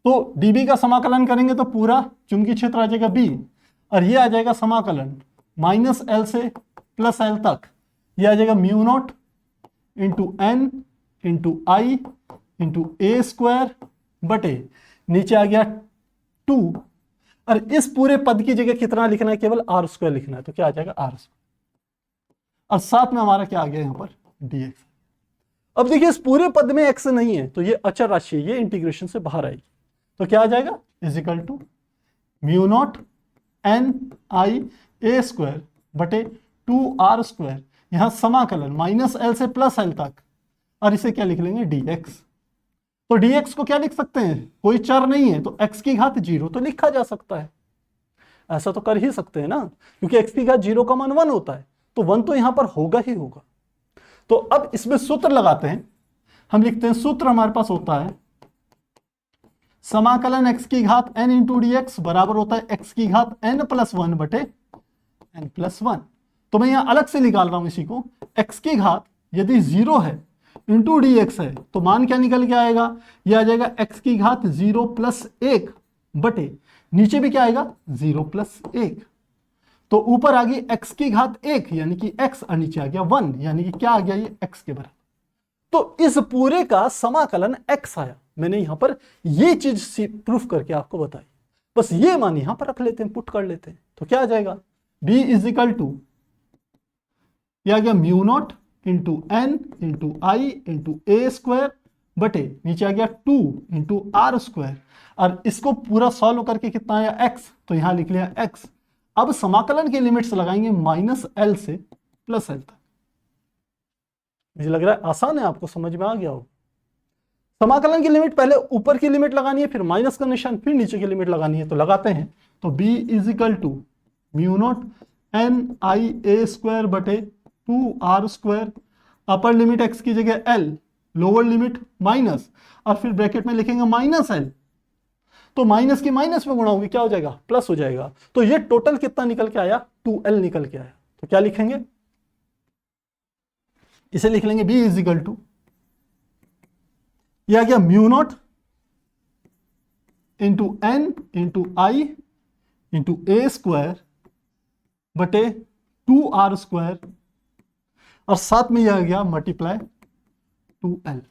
तो db का समाकलन करेंगे तो पूरा चुंबकीय क्षेत्र आ जाएगा b, और ये आ जाएगा समाकलन माइनस एल से प्लस एल तक। ये आ जाएगा mu naught into N into I into A square बटे नीचे आ गया 2, और इस पूरे पद की जगह कितना लिखना है? केवल आर स्क्वायर लिखना है। तो क्या आ जाएगा? आर स्क्वायर, और साथ में हमारा क्या आ गया यहां पर? dx। अब देखिए इस पूरे पद में x नहीं है, तो ये अचर राशि है, ये इंटीग्रेशन से बाहर आएगी। तो क्या आ जाएगा? Is equal to mu naught N I A square बटे 2r स्क्वायर, यहां समाकलन माइनस एल से प्लस एल तक, और इसे क्या लिख लेंगे? dx। तो dx को क्या लिख सकते हैं? कोई चर नहीं है तो x की घात 0 तो लिखा जा सकता है। ऐसा तो कर ही सकते हैं ना, क्योंकि x की घात 0 का मान 1 होता है, तो 1 तो यहां पर होगा ही होगा। तो अब इसमें सूत्र लगाते हैं। हम लिखते हैं सूत्र हमारे पास होता है समाकलन x की घात n इंटू डी एक्स बराबर होता है x की घात n प्लस 1 बटे n प्लस 1। तो मैं यहां अलग से निकाल रहा हूं इसी को। x की घात यदि 0 है इंटू डी एक्स है तो मान क्या निकल के आएगा? यह आ जाएगा x की घात 0 प्लस 1 बटे नीचे भी क्या आएगा? 0 प्लस 1। तो ऊपर आ गई x की घात 1 यानी कि x, और नीचे आ गया 1 यानी कि क्या आ गया? ये x के बराबर। तो इस पूरे का समाकलन x आया। मैंने यहां पर ये चीज प्रूफ करके आपको बताई। बस ये मान यहां पर रख लेते हैं, पुट कर लेते हैं। तो क्या आ जाएगा? b इज इक्वल टू, यह आ गया mu naught into N into I into A square बटे नीचे आ गया 2 इंटू आर स्क्वायर, और इसको पूरा सॉल्व करके कितना आया? x। तो यहां लिख लिया x। अब समाकलन की लिमिट्स लगाएंगे माइनस एल से प्लस एल तक। मुझे लग रहा है आसान है, आपको समझ में आ गया हो। समाकलन की लिमिट पहले ऊपर की लिमिट लगानी है, फिर माइनस का निशान, फिर नीचे की लिमिट लगानी है। तो लगाते हैं। तो b is equal to mu naught N I A square बटे 2r square, upper limit x की जगह l, लोअर लिमिट माइनस, और फिर ब्रैकेट में लिखेंगे माइनस l। तो माइनस की माइनस में गुणा होगी, क्या हो जाएगा? प्लस हो जाएगा। तो ये टोटल कितना निकल के आया? 2l निकल के आया। तो क्या लिखेंगे? इसे लिख लेंगे b इज इक्वल टू, यह आ गया mu naught into N into I into A square बटे 2r स्क्वायर, और साथ में यह आ गया मल्टीप्लाई 2l।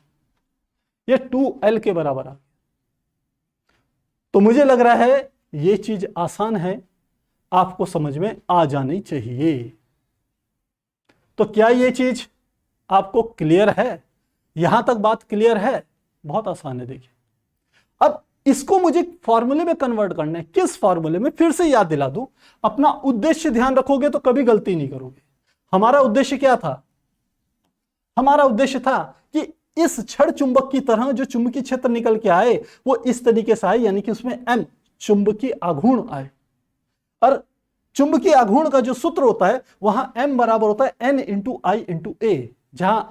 ये 2l के बराबर आ गया। तो मुझे लग रहा है ये चीज आसान है, आपको समझ में आ जानी चाहिए। तो क्या ये चीज आपको क्लियर है? यहां तक बात क्लियर है? बहुत आसान है। देखिए अब इसको मुझे फॉर्मूले में कन्वर्ट करना है। किस फॉर्मूले में? फिर से याद दिला दूं, अपना उद्देश्य ध्यान रखोगे तो कभी गलती नहीं करोगे। हमारा उद्देश्य क्या था? हमारा उद्देश्य था कि इस छड़ चुंबक की तरह जो चुंबकीय क्षेत्र निकल के आए वो इस तरीके से आए, यानी कि उसमें m चुंबकीय आघूर्ण आए। और चुंबकीय आघूर्ण का जो सूत्र होता है वहां m बराबर होता है n इंटू आई इंटू ए, जहां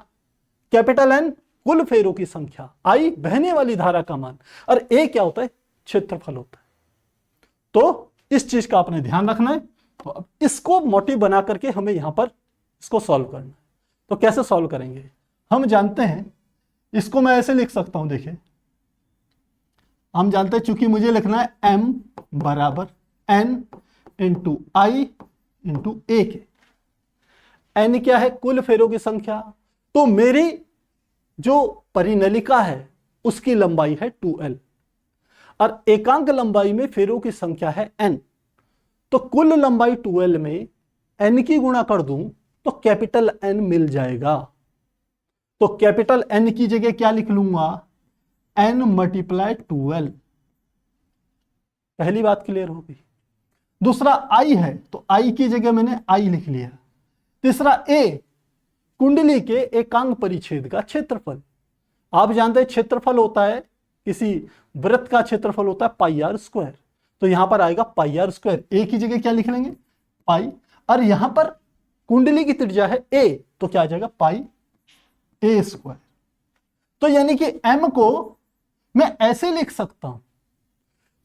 कैपिटल N कुल फेरों की संख्या, I बहने वाली धारा का मान, और A क्या होता है? क्षेत्रफल होता है। तो इस चीज का आपने ध्यान रखना है। तो अब इसको मोटिव बना करके हमें यहां पर इसको सॉल्व करना है। तो कैसे सॉल्व करेंगे? हम जानते हैं, इसको मैं ऐसे लिख सकता हूं। देखिए हम जानते हैं, चूंकि मुझे लिखना है m बराबर n इंटू आई इंटू ए के। n क्या है? कुल फेरों की संख्या। तो मेरी जो परिनलिका है उसकी लंबाई है 2l, और एकांक लंबाई में फेरों की संख्या है n। तो कुल लंबाई 2l में n की गुणा कर दूं तो कैपिटल N मिल जाएगा। तो कैपिटल N की जगह क्या लिख लूंगा? n multiply 2l। पहली बात क्लियर होगी। दूसरा I है तो I की जगह मैंने I लिख लिया। तीसरा A, कुंडली के एकांग परिच्छेद का क्षेत्रफल। आप जानते हैं क्षेत्रफल होता है, किसी वृत्त का क्षेत्रफल होता है पाई आर स्क्वायर। तो यहां पर आएगा पाई आर स्क्वायर, ए की जगह क्या लिख लेंगे पाई, और यहां पर कुंडली की त्रिज्या है ए, तो क्या आ जाएगा पाई ए स्क्वायर। तो यानी कि एम को मैं ऐसे लिख सकता हूं।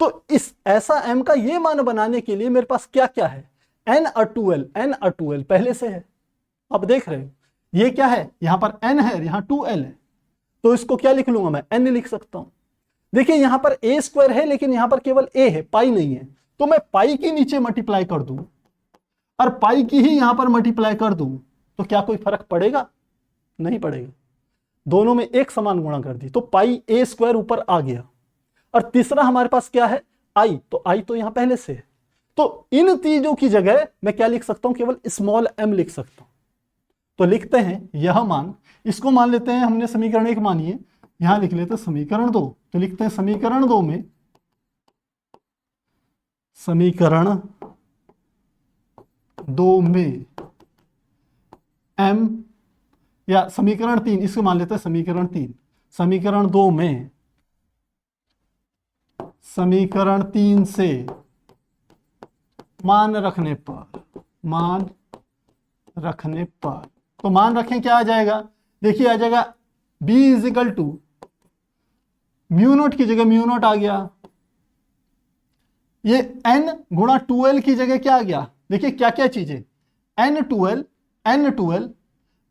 तो इस ऐसा एम का ये मान बनाने के लिए मेरे पास क्या क्या है, एन और 2l पहले से है। अब देख रहे हो ये क्या है, यहां पर n है, यहां 2l है, तो इसको क्या लिख लूंगा मैं, n लिख सकता हूं। देखिए यहां पर a स्क्वायर है, लेकिन यहां पर केवल a है, पाई नहीं है, तो मैं पाई के नीचे मल्टीप्लाई कर दूं और पाई की ही यहां पर मल्टीप्लाई कर दूं, तो क्या कोई फर्क पड़ेगा, नहीं पड़ेगा। दोनों में एक समान गुणा कर दी तो पाई a स्क्वायर ऊपर आ गया। और तीसरा हमारे पास क्या है i, तो i तो यहां पहले से है, तो इन चीजों की जगह मैं क्या लिख सकता हूं, केवल स्मॉल m लिख सकता हूं। तो लिखते हैं यह मान, इसको मान लेते हैं हमने समीकरण 1 मानी है, यहां लिख लेते हैं समीकरण 2। तो लिखते हैं समीकरण 2 में, समीकरण 2 में m, या समीकरण 3, इसको मान लेते हैं समीकरण 3। समीकरण 2 में समीकरण 3 से मान रखने पर, तो मान रखें क्या आ जाएगा, देखिए आ जाएगा b is equal to mu naught की जगह म्यू नोट आ गया, ये n गुणा 2l की जगह क्या आ गया, देखिए क्या क्या चीजें, n2l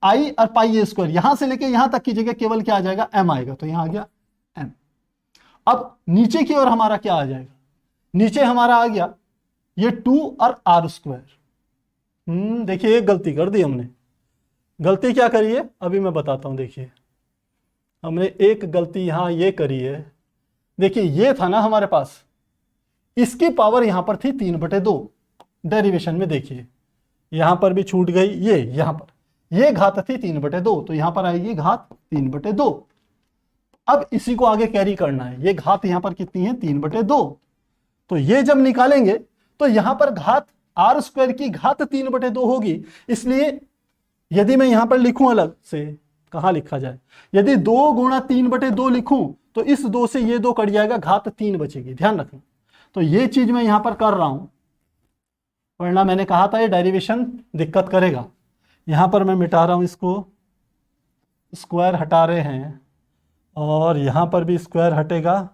i और पाई ए स्क्वायर, यहां से लेके यहां तक की जगह केवल क्या आ जाएगा, m आएगा, तो यहां आ गया m। अब नीचे की ओर हमारा क्या आ जाएगा, नीचे हमारा आ गया ये 2 और r स्क्वायर। देखिए एक गलती कर दी हमने, गलती क्या करी है अभी मैं बताता हूं। देखिए हमने एक गलती यहां ये करी है, देखिए ये था ना हमारे पास, इसकी पावर यहां पर थी 3/2 डेरिवेशन में, देखिए यहां पर भी छूट गई, ये यहां पर ये घात थी 3/2, तो यहां पर आएगी घात 3/2। अब इसी को आगे कैरी करना है, ये घात यहां पर कितनी है 3/2, तो ये जब निकालेंगे तो यहां पर घात r स्क्वायर की घात 3/2 होगी। इसलिए यदि मैं यहां पर लिखूं अलग से, कहां लिखा जाए, यदि 2 गुणा 3/2 लिखूं तो इस 2 से ये 2 कट जाएगा, घात 3 बचेगी, ध्यान रखना। तो ये चीज मैं यहां पर कर रहा हूं, वरना मैंने कहा था ये डेरिवेशन दिक्कत करेगा। यहां पर मैं मिटा रहा हूं इसको, स्क्वायर हटा रहे हैं, और यहां पर भी स्क्वायर हटेगा,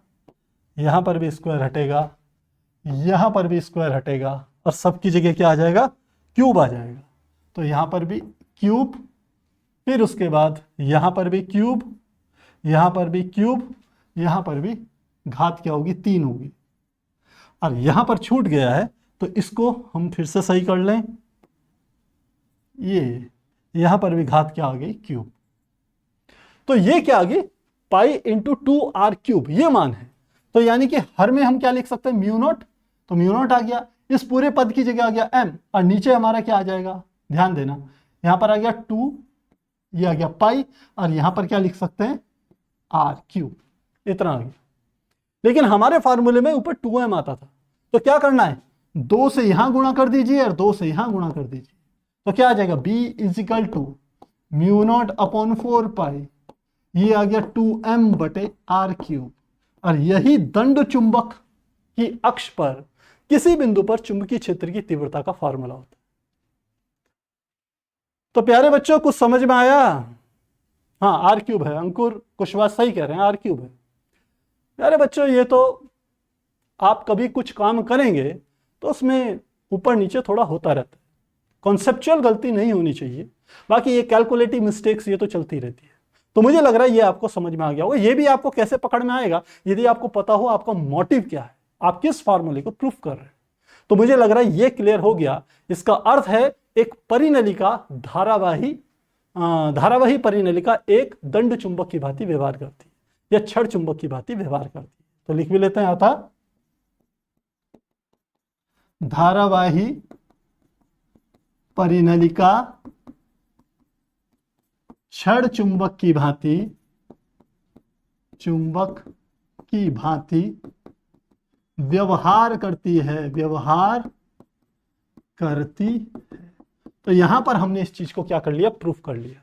यहां पर भी स्क्वायर हटेगा, यहां पर भी स्क्वायर हटेगा, और सबकी जगह क्या आ जाएगा, क्यूब आ जाएगा। तो यहां पर भी क्यूब, फिर उसके बाद यहां पर भी क्यूब, यहां पर भी क्यूब, यहां पर भी घात क्या होगी 3 होगी। और यहां पर छूट गया है तो इसको हम फिर से सही कर लें, ये यहां पर भी घात क्या आ गई क्यूब। तो ये क्या आ गई पाई इंटू 2r क्यूब, ये मान है। तो यानी कि हर में हम क्या लिख सकते हैं म्यू नोट, तो म्यू नोट आ गया, इस पूरे पद की जगह आ गया m, और नीचे हमारा क्या आ जाएगा, ध्यान देना, यहां पर आ गया 2, ये आ गया पाई, और यहां पर क्या लिख सकते हैं r क्यूब, इतना आ गया। लेकिन हमारे फॉर्मूले में ऊपर 2m आता था, तो क्या करना है, 2 से यहां गुणा कर दीजिए और 2 से यहां गुणा कर दीजिए, तो क्या आ जाएगा b is equal to mu naught upon 4 pi, ये आ गया 2m/r क्यूब। और यही दंड चुंबक की अक्ष पर किसी बिंदु पर चुंबकीय क्षेत्र की तीव्रता का फार्मूला होता है। तो प्यारे बच्चों कुछ समझ में आया, हाँ आर क्यूब है, अंकुर कुशवाहा सही कह रहे हैं, आर क्यूब है। प्यारे बच्चों ये तो आप कभी कुछ काम करेंगे तो उसमें ऊपर नीचे थोड़ा होता रहता है, कॉन्सेप्चुअल गलती नहीं होनी चाहिए, बाकी ये कैलकुलेटिव मिस्टेक्स ये तो चलती रहती है। तो मुझे लग रहा है ये आपको समझ में आ गया होगा। ये भी आपको कैसे पकड़ में आएगा, यदि आपको पता हो आपका मोटिव क्या है, आप किस फार्मूले को प्रूफ कर रहे हैं। तो मुझे लग रहा है ये क्लियर हो गया। इसका अर्थ है एक परिनलिका धारावाही परिनलिका एक दंड चुंबक की भांति व्यवहार करती है, या छड़ चुंबक की भांति व्यवहार करती है। तो लिख भी लेते हैं, आता धारावाही परिनलिका छड़ चुंबक की भांति व्यवहार करती है, तो यहां पर हमने इस चीज को क्या कर लिया, प्रूफ कर लिया।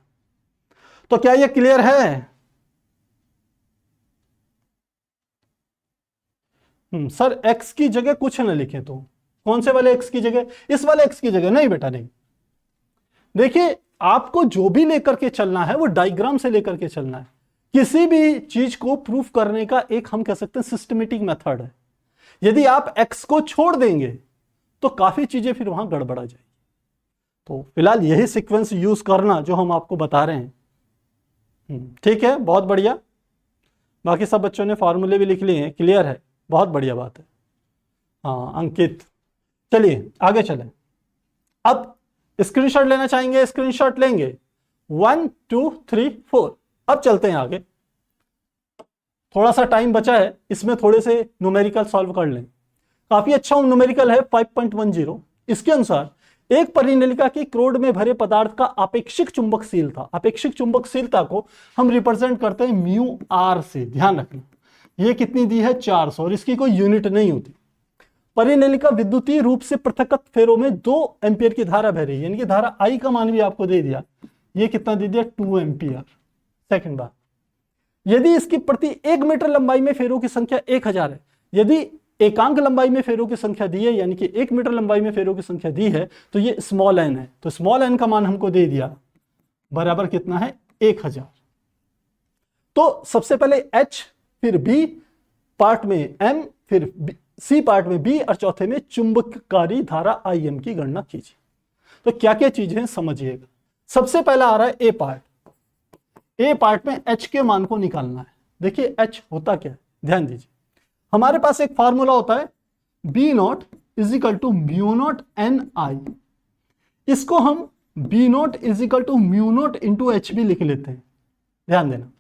तो क्या ये क्लियर है? सर x की जगह कुछ न लिखे तो कौन से वाले x की जगह? इस वाले x की जगह? नहीं बेटा नहीं। देखिए आपको जो भी लेकर के चलना है वो डायग्राम से लेकर के चलना है। किसी भी चीज को प्रूफ करने का एक हम कह सकते हैं सिस्टमेटिक मेथड है। यदि आप x को छोड़ देंगे तो काफी चीजें फिर वहां गड़बड़ा जाएगी। तो फिलहाल यही सीक्वेंस यूज करना जो हम आपको बता रहे हैं। ठीक है, बहुत बढ़िया। बाकी सब बच्चों ने फॉर्मूले भी लिख लिए हैं, क्लियर है, बहुत बढ़िया बात है। हाँ अंकित, चलिए आगे चलें। अब स्क्रीनशॉट लेना चाहेंगे, स्क्रीनशॉट लेंगे। 1 2 3 4। अब चलते हैं आगे, थोड़ा सा टाइम बचा है, इसमें थोड़े से न्यूमेरिकल सॉल्व कर लें। काफी अच्छा न्यूमेरिकल है 5.10। इसके अनुसार एक परिनलिका की क्रोड में भरे पदार्थ का आपेक्षिक चुंबकशीलता, आपेक्षिक चुंबकशीलता को हम रिप्रेजेंट करते हैं म्यू आर से। ध्यान रखना ये कितनी दी है? 400, और इसकी कोई यूनिट नहीं होती। परिनलिका विद्युतीय रूप से पृथक फेरों में 2 एम्पियर की धारा बह रही है, यानी कि धारा आई का मान भी आपको दे दिया। ये कितना दे दिया? 2 एम्पियर। सेकंड बात, यदि इसकी प्रति 1 मीटर लंबाई में फेरों की संख्या 1000 है, यदि एकांक लंबाई में फेरों की संख्या दी है, यानी कि 1 मीटर लंबाई में फेरों की संख्या दी है, तो ये स्मॉल एन है। तो स्मॉल एन का मान हमको दे दिया बराबर कितना है? 1000। तो सबसे पहले H, फिर B पार्ट में M, फिर C पार्ट में B, और चौथे में चुंबककारी धारा IM की गणना कीजिए। तो क्या क्या चीजें समझिएगा। सबसे पहला आ रहा है ए पार्ट। ए पार्ट में H के मान को निकालना है। देखिए H होता क्या है, ध्यान दीजिए। हमारे पास एक फार्मूला होता है B naught is equal to mu naught N I. इसको हम B naught is equal to mu naught into H भी लिख लेते हैं, ध्यान देना।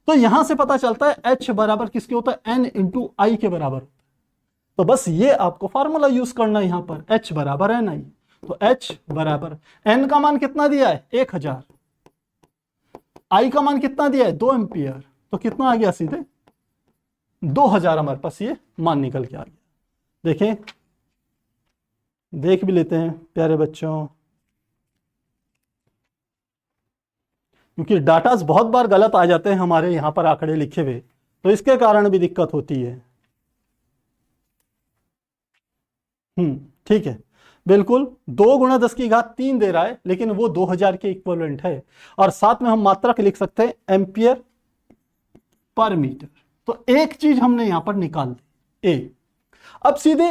तो यहां से पता चलता है H बराबर किसके होता है? N इंटू आई के बराबर। तो बस ये आपको फार्मूला यूज करना है यहां पर, H बराबर एन आई। तो H बराबर N का मान कितना दिया है? 1000। I का मान कितना दिया है? 2 एम्पियर। तो कितना आ गया? सीधे 2000 हमारे पास ये मान निकल के आ गया। देखें, देख भी लेते हैं प्यारे बच्चों, क्योंकि डाटास बहुत बार गलत आ जाते हैं हमारे यहाँ पर आंकड़े लिखे हुए, तो इसके कारण भी दिक्कत होती है। ठीक है, बिल्कुल 2 गुणा 10 की घात 3 दे रहा है, लेकिन वो 2000 के इक्विवेलेंट है, और साथ में हम मात्रक लिख सकते हैं एम्पियर पर मीटर। तो एक चीज हमने यहां पर निकाल दी ए। अब सीधे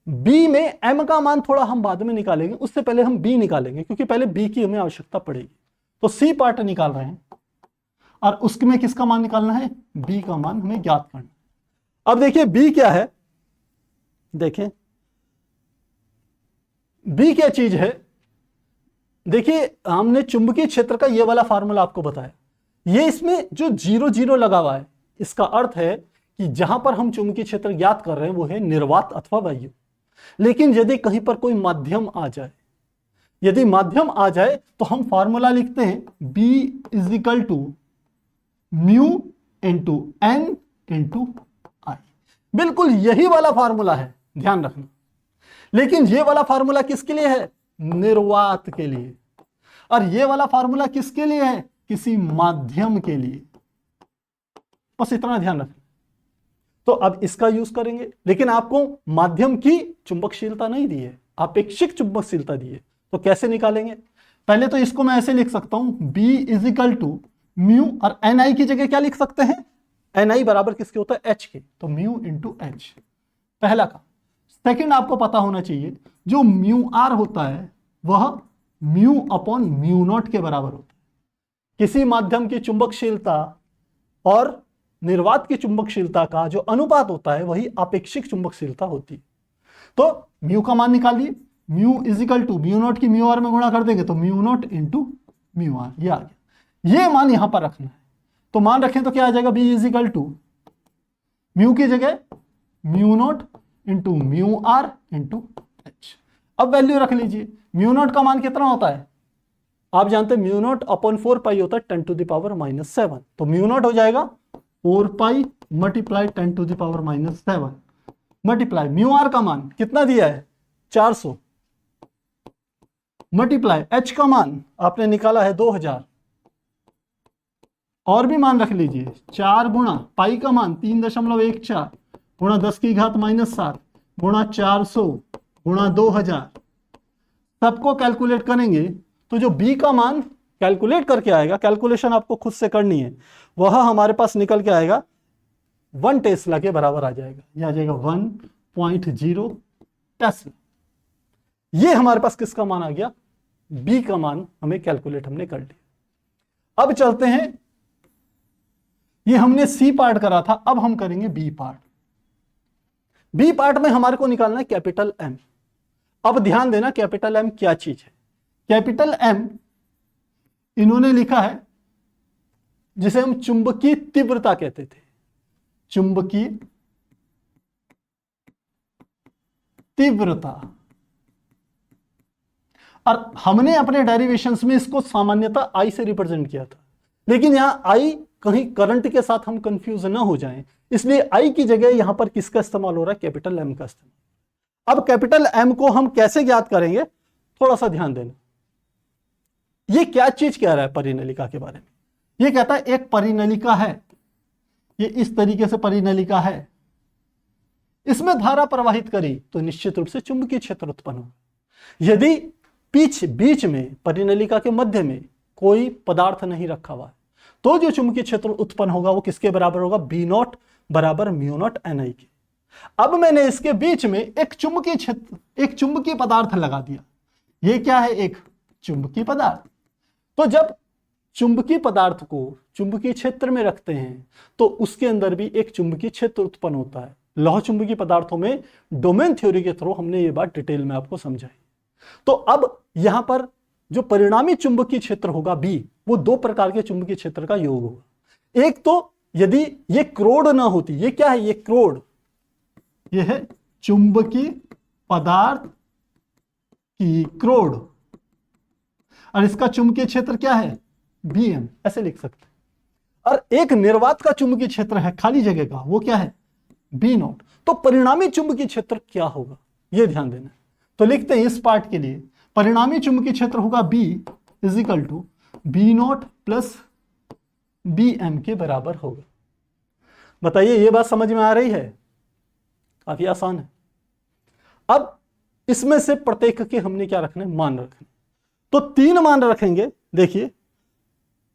बी में एम का मान थोड़ा हम बाद में निकालेंगे, उससे पहले हम बी निकालेंगे, क्योंकि पहले बी की हमें आवश्यकता पड़ेगी। तो सी पार्ट निकाल रहे हैं, और उसमें किसका मान निकालना है? बी का मान हमें ज्ञात करना। अब देखिए बी क्या है, देखें बी क्या चीज है। देखिए हमने चुंबकीय क्षेत्र का ये वाला फार्मूला आपको बताया, ये इसमें जो 0 0 लगा हुआ है, इसका अर्थ है कि जहां पर हम चुंबकीय क्षेत्र ज्ञात कर रहे हैं वो है निर्वात अथवा वायु। लेकिन यदि कहीं पर कोई माध्यम आ जाए, यदि माध्यम आ जाए तो हम फार्मूला लिखते हैं B is equal to mu into N into I. बिल्कुल यही वाला फार्मूला है, ध्यान रखना। लेकिन ये वाला फार्मूला किसके लिए है? निर्वात के लिए। और ये वाला फार्मूला किसके लिए है? किसी माध्यम के लिए। बस इतना ध्यान रखना। तो अब इसका यूज करेंगे, लेकिन आपको माध्यम की चुंबकशीलता नहीं दी है, आपेक्षिक चुंबकशीलता दी है। तो कैसे निकालेंगे? पहले तो इसको मैं ऐसे लिख सकता हूं B is equal to mu, और एन आई की जगह क्या लिख सकते हैं? एन आई बराबर किसके होता है? H के। तो म्यू इंटू एच, पहला का। सेकंड आपको पता होना चाहिए जो म्यू आर होता है वह म्यू अपॉन म्यू नॉट के बराबर होता है। किसी माध्यम की चुंबकशीलता और निर्वात की चुंबकशीलता का जो अनुपात होता है वही आपेक्षिक चुंबकशीलता होती है। तो म्यू का मान निकालिए, mu is equal to mu naught की म्यू आर में गुणा कर देंगे तो mu naught into mu R, ये आ गया। ये मान यहां पर रखना है, तो मान रखें तो क्या आ जाएगा? B is equal to mu की जगह mu naught into mu R into H. अब वैल्यू रख लीजिए, म्यू नॉट का मान कितना होता है? आप जानते हैं म्यू नॉट अपॉन 4 पाई होता है 10 टू द पावर -7। तो म्यू नॉट हो जाएगा 4 pi multiply 10 to the power -7 multiply mu R का मान कितना दिया है? 400 मल्टीप्लाई एच का मान आपने निकाला है 2000 और भी मान रख लीजिए, 4 गुणा पाई का मान 3.14 गुणा 10⁻⁻7 गुणा 400 गुणा 2000, सबको कैलकुलेट करेंगे तो जो b का मान कैलकुलेट करके आएगा, कैलकुलेशन आपको खुद से करनी है, वह हमारे पास निकल के आएगा 1 टेस्ला के बराबर आ जाएगा। यह आ जाएगा 1.0 टेस्ला। ये हमारे पास किसका मान आ गया, b का मान हमें कैलकुलेट हमने कर लिया। अब चलते हैं, ये हमने सी पार्ट करा था, अब हम करेंगे बी पार्ट। बी पार्ट में हमारे को निकालना है कैपिटल एम। अब ध्यान देना कैपिटल एम क्या चीज है। कैपिटल एम इन्होंने लिखा है जिसे हम चुंबकीय तीव्रता कहते थे, चुंबकीय तीव्रता। और हमने अपने डेरिवेशंस में इसको सामान्यतः आई से रिप्रेजेंट किया था, लेकिन यहां आई कहीं करंट के साथ हम कंफ्यूज ना हो जाएं, इसलिए आई की जगह यहां पर किसका इस्तेमाल हो रहा है, कैपिटल एम का इस्तेमाल। अब कैपिटल एम को हम कैसे ज्ञात करेंगे, थोड़ा सा ध्यान देना। ये क्या चीज कह रहा है परिनलिका के बारे में, ये कहता है एक परिनलिका है, ये इस तरीके से परिनलिका है, इसमें धारा प्रवाहित करी तो निश्चित रूप से चुंबकीय क्षेत्र उत्पन्न होगा। यदि बीच में परिनलिका के मध्य में कोई पदार्थ नहीं रखा हुआ है तो जो चुंबकीय क्षेत्र उत्पन्न होगा वो किसके बराबर होगा, B0 बराबर μ0 Ni के। अब मैंने इसके बीच में एक चुंबकीय क्षेत्र, एक चुंबकीय पदार्थ लगा दिया। ये क्या है, एक चुंबकीय पदार्थ। तो जब चुंबकीय पदार्थ को चुंबकीय क्षेत्र में रखते हैं तो उसके अंदर भी एक चुंबकीय क्षेत्र उत्पन्न होता है। लौह चुंबकीय पदार्थों में डोमेन थ्योरी के थ्रू हमने ये बात डिटेल में आपको समझाई। तो अब यहां पर जो परिणामी चुंबकीय क्षेत्र होगा B, वो 2 प्रकार के चुंबकीय क्षेत्र का योग होगा। एक तो यदि ये क्रोड ना होती, ये क्या है, ये क्रोड, ये है चुंबकीय पदार्थ की क्रोड, और इसका चुंबकीय क्षेत्र क्या है, Bm, ऐसे लिख सकते हैं। और एक निर्वात का चुंबकीय क्षेत्र है खाली जगह का, वो क्या है, B0। तो परिणामी चुंबकीय क्षेत्र क्या होगा, ये ध्यान देना। तो लिखते हैं इस पार्ट के लिए, परिणामी चुंबकीय क्षेत्र होगा B = B0 प्लस Bm के बराबर होगा। बताइए ये बात समझ में आ रही है, काफी आसान है। अब इसमें से प्रत्येक के हमने क्या रखने, मान रखने। तो 3 मान रखेंगे। देखिए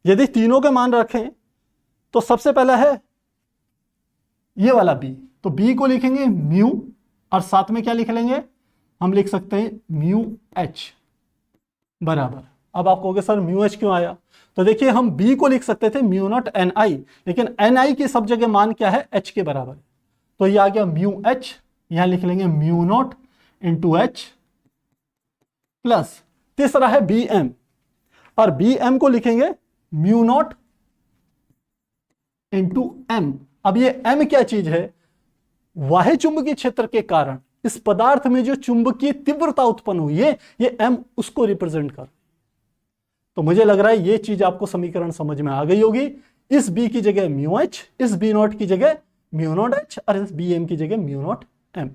यदि तीनों के मान रखें तो सबसे पहला है ये वाला B, तो B को लिखेंगे म्यू, और साथ में क्या लिख लेंगे, हम लिख सकते हैं μh बराबर। अब आप कहोगे सर μh क्यों आया, तो देखिए हम B को लिख सकते थे μ0 Ni, लेकिन Ni की सब जगह मान क्या है, h के बराबर। तो ये आ गया μh, यहां लिख लेंगे μ0 × h प्लस तीसरा है Bm, और Bm को लिखेंगे μ0 × m। अब ये m क्या चीज है, वाह्य चुंबकीय क्षेत्र के कारण इस पदार्थ में जो चुंबकीय तीव्रता उत्पन्न हुई है, ये m उसको रिप्रेजेंट कर। तो मुझे लग रहा है ये चीज आपको समीकरण समझ में आ गई होगी। इस b की जगह μh, इस B0 की जगह μ0h, और इस Bm की जगह μ0 m।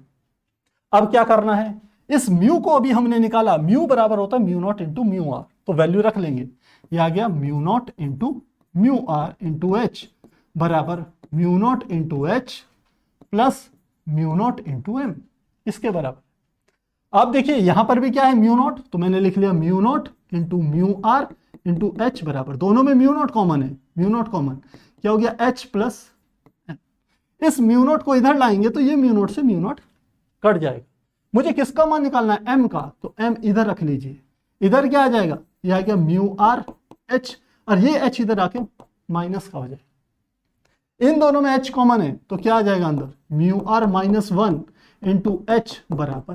अब क्या करना है, इस म्यू को अभी हमने निकाला, म्यू बराबर होता है μ0 × μr, तो वैल्यू रख लेंगे। ये आ गया μ0 × μr × h बराबर μ0 × h प्लस μ0 × m, इसके बराबर। अब देखिए यहां पर भी क्या है μ0, तो मैंने लिख लिया μ0 × μr × h बराबर, दोनों में μ0 कॉमन है, μ0 कॉमन, क्या हो गया h प्लस m। इस μ0 को इधर लाएंगे तो ये μ0 से μ0 कट जाएगा। मुझे किसका मान निकालना है, m का, तो m इधर रख लीजिए। इधर क्या आ जाएगा, यह आ गया μrh, और ये h इधर आके माइनस का हो जाएगा। इन दोनों में h कॉमन है तो क्या आ जाएगा अंदर, μr-1 × h बराबर।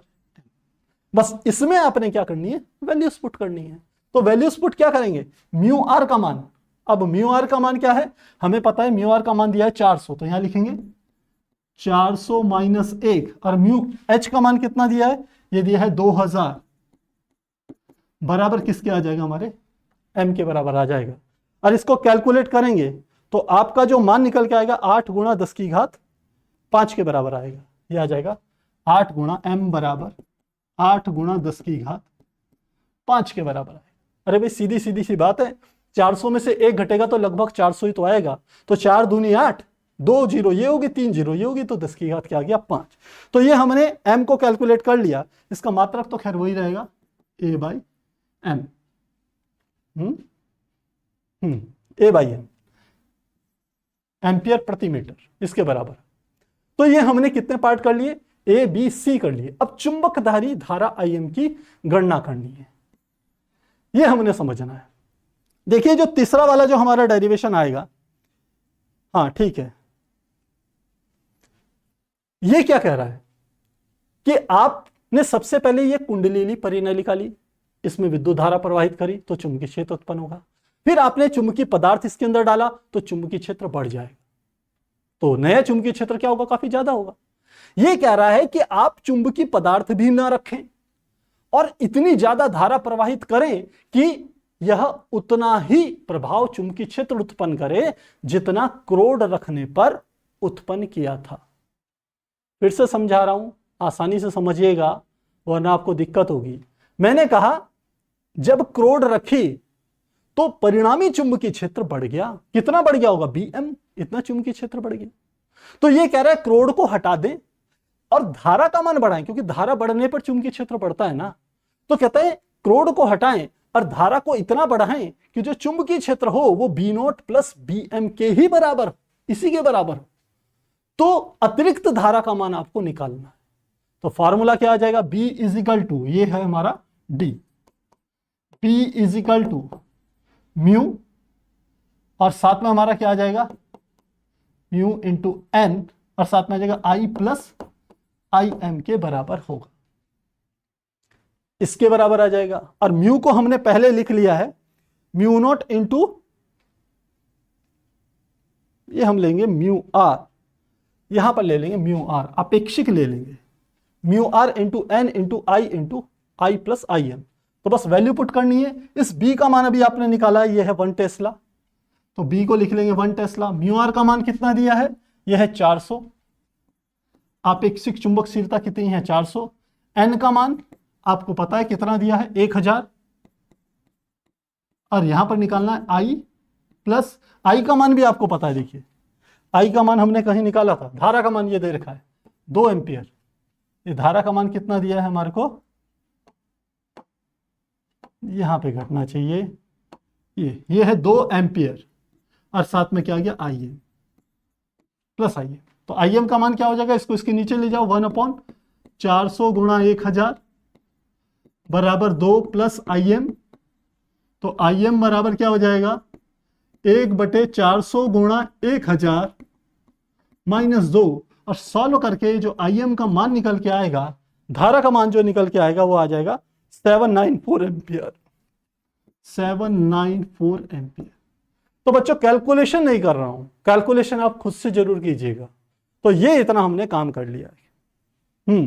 बस इसमें आपने क्या करनी है, वैल्यूज पुट करनी है। तो वैल्यूज पुट क्या करेंगे, μr का मान। अब μr का मान क्या है, हमें पता है μr का मान दिया है 400, तो यहां लिखेंगे 400 - 1, और h का मान कितना दिया है, ये दिया है 2000, बराबर किसके आ जाएगा, हमारे m के बराबर आ जाएगा। और इसको कैलकुलेट करेंगे तो आपका जो मान निकल के आएगा 8 × 10⁵ के बराबर आएगा। ये आ जाएगा 8 × m बराबर 8 × 10⁵ के बराबर आएगा। अरे भाई सीधी सी बात है, 400 में से 1 घटेगा तो लगभग 400 ही तो आएगा। तो 4 दूनी 8, 2 जीरो ये होगी, 3 जीरो ये होगी, तो 10 की घात क्या आ गया 5। तो ये हमने m को कैलकुलेट कर लिया। इसका मात्रक तो खैर वही रहेगा a/m, a/m एम्पियर प्रति मीटर, इसके बराबर। तो ये हमने कितने पार्ट कर लिए, ए बी सी कर लिए। अब चुंबकधारी धारा Im की गणना करनी है, ये हमने समझना है। देखिए जो तीसरा वाला जो हमारा डेरिवेशन आएगा, हाँ ठीक है, ये क्या कह रहा है कि आपने सबसे पहले ये कुंडली ली, परिनलिका ली, इसमें विद्युत धारा प्रवाहित करी तो चुंबकीय क्षेत्र उत्पन्न होगा। फिर आपने चुंबकीय पदार्थ इसके अंदर डाला तो चुंबकीय क्षेत्र बढ़ जाएगा, तो नया चुंबकीय क्षेत्र क्या होगा, काफी ज्यादा होगा। यह कह रहा है कि आप चुंबकीय पदार्थ भी ना रखें और इतनी ज्यादा धारा प्रवाहित करें कि यह उतना ही प्रभाव चुंबकीय क्षेत्र उत्पन्न करे जितना क्रोड रखने पर उत्पन्न किया था। फिर से समझा रहा हूं, आसानी से समझिएगा वरना आपको दिक्कत होगी। मैंने कहा जब क्रोड रखी तो परिणामी चुंबकीय क्षेत्र बढ़ गया। कितना बढ़ गया होगा, Bm, इतना चुंबकीय क्षेत्र बढ़ गया। तो ये कह रहा है क्रोड को हटा दें और धारा का मान बढ़ाएं, क्योंकि धारा बढ़ने पर चुंबकीय क्षेत्र बढ़ता है ना। तो कहते हैं क्रोड को हटाएं और धारा को इतना बढ़ाएं कि जो चुंबकीय क्षेत्र हो वो B0 प्लस Bm के ही बराबर, इसी के बराबर। तो अतिरिक्त धारा का मान आपको निकालना है। तो फॉर्मूला क्या आ जाएगा, B इजिकल टू, ये है हमारा D, P is equal to mu और साथ में हमारा क्या आ जाएगा, म्यू इंटू n और साथ में आ जाएगा I प्लस Im के बराबर होगा, इसके बराबर आ जाएगा। और म्यू को हमने पहले लिख लिया है, म्यू नॉट इंटू, ये हम लेंगे म्यू आर, यहां पर ले लेंगे म्यू आर, अपेक्षिक ले लेंगे, mu R into N into I plus Im। तो बस वैल्यू पुट करनी है। इस B का मान अभी आपने निकाला है, ये है 1 टेस्ला, तो B को लिख लेंगे 1 टेस्ला। म्यू आर का मान कितना दिया है, यह है 400, आपेक्षिक चुंबकशीलता कितनी है 400। N का मान आपको पता है कितना दिया है 1000, और यहां पर निकालना है I प्लस I का मान भी आपको पता है। देखिए I का मान हमने कहीं निकाला था, धारा का मान ये दे रखा है 2 एम्पियर। ये धारा का मान कितना दिया है हमारे को, यहां पे घटना चाहिए, ये है 2 एम्पियर और साथ में क्या आ गया Im प्लस Im। तो Im का मान क्या हो जाएगा, इसको इसके नीचे ले जाओ, 1/400 गुणा 1000 बराबर 2 प्लस Im। तो Im बराबर क्या हो जाएगा, 1/400 गुणा 1000 माइनस 2, और सॉल्व करके जो Im का मान निकल के आएगा, धारा का मान जो निकल के आएगा वो आ जाएगा 794 एम्पियर, 794 एम्पियर। तो बच्चों कैलकुलेशन नहीं कर रहा हूं, कैलकुलेशन आप खुद से जरूर कीजिएगा। तो ये इतना हमने काम कर लिया है।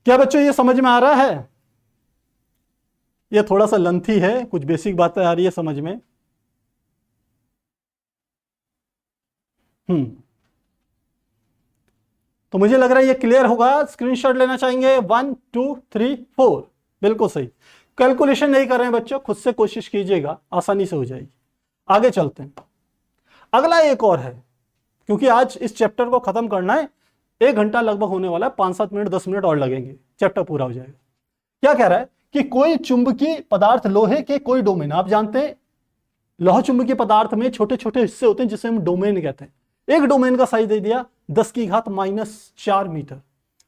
क्या बच्चों ये समझ में आ रहा है? ये थोड़ा सा लेंथी है, कुछ बेसिक बातें आ रही है समझ में। तो मुझे लग रहा है ये क्लियर होगा। स्क्रीनशॉट लेना चाहेंगे, 1 2 3 4, बिल्कुल सही। कैलकुलेशन नहीं कर रहे हैं बच्चों, खुद से कोशिश कीजिएगा, आसानी से हो जाएगी। आगे चलते हैं। अगला एक और है, क्योंकि आज इस चैप्टर को खत्म करना है, 1 घंटा लगभग होने वाला है, 5-7 मिनट 10 मिनट और लगेंगे, चैप्टर पूरा हो जाएगा। क्या कह रहा है कि कोई चुंबकीय पदार्थ, लोहे के कोई डोमेन, आप जानते हैं लोह चुंबकीय पदार्थ में छोटे छोटे हिस्से होते हैं जिसे हम डोमेन कहते हैं। एक डोमेन का साइज दे दिया 10⁻⁻⁴ मीटर।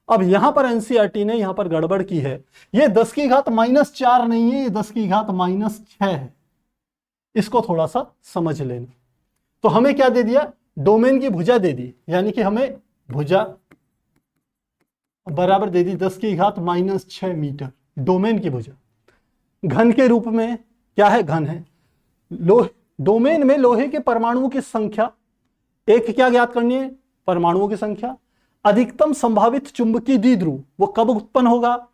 अब यहां पर एनसीईआरटी ने यहां पर गड़बड़ की है, ये 10⁻⁻⁴ नहीं है, ये 10⁻⁻⁶ है। इसको थोड़ा सा समझ लेना। तो हमें क्या दे दिया, डोमेन की भुजा दे दी, यानी कि हमें भुजा बराबर दे दी 10⁻⁻⁶ मीटर, डोमेन की भुजा। घन के रूप में क्या है, घन है। डोमेन में लोहे के परमाणुओं की संख्या, एक क्या ज्ञात करनी है, परमाणुओं की संख्या। अधिकतम संभावित चुंबकीय द्विध्रुव वो कब उत्पन्न होगा,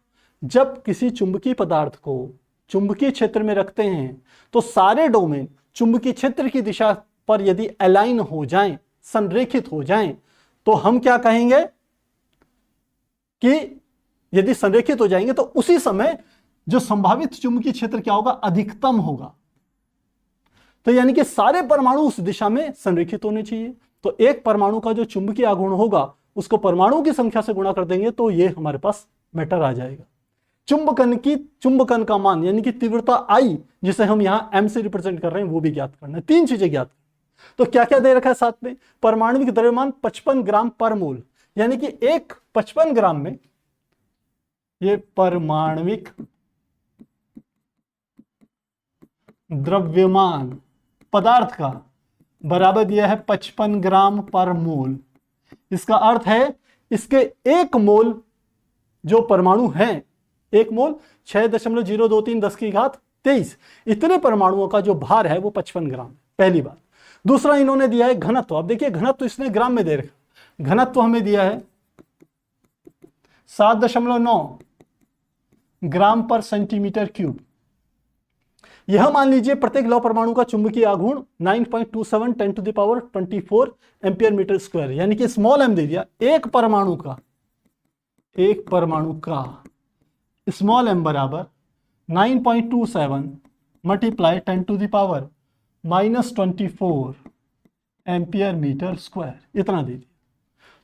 जब किसी चुंबकीय पदार्थ को चुंबकीय क्षेत्र में रखते हैं तो सारे डोमेन चुंबकीय क्षेत्र की दिशा पर यदि अलाइन हो जाएं, संरेखित हो जाएं, तो हम क्या कहेंगे कि यदि संरेखित हो जाएंगे तो उसी समय जो संभावित चुंबकीय क्षेत्र क्या होगा, अधिकतम होगा। तो यानी कि सारे परमाणु उस दिशा में संरेखित होने चाहिए। तो एक परमाणु का जो चुंबकीय आघूर्ण होगा उसको परमाणु की संख्या से गुणा कर देंगे तो ये हमारे पास मैटर आ जाएगा। चुंबकन का मान यानी कि तीव्रता आई, जिसे हम यहां m से रिप्रेजेंट कर रहे हैं, वो भी ज्ञात करना है। 3 चीजें ज्ञात करना। तो क्या क्या दे रखा है साथ में? परमाणविक द्रव्यमान 55 ग्राम पर मोल, यानी कि एक 55 ग्राम में ये परमाणविक द्रव्यमान पदार्थ का बराबर दिया है 55 ग्राम पर मोल। इसका अर्थ है इसके एक मोल जो परमाणु हैं, एक मोल 6.023 10 की घात 23, इतने परमाणुओं का जो भार है वो 55 ग्राम है, पहली बात। दूसरा इन्होंने दिया है घनत्व। अब देखिए घनत्व इसने ग्राम में दे रखा, घनत्व हमें दिया है 7.9 ग्राम पर सेंटीमीटर क्यूब। यह मान लीजिए प्रत्येक लौह परमाणु का चुंबकीय आघूर्ण 9.27 10⁻24 एम्पियर मीटर स्क्वायर, यानी कि स्मॉल m दे दिया। एक परमाणु का स्मॉल m बराबर 9.27 मल्टीप्लाई 10⁻24 एम्पियर मीटर स्क्वायर, इतना दे दिया।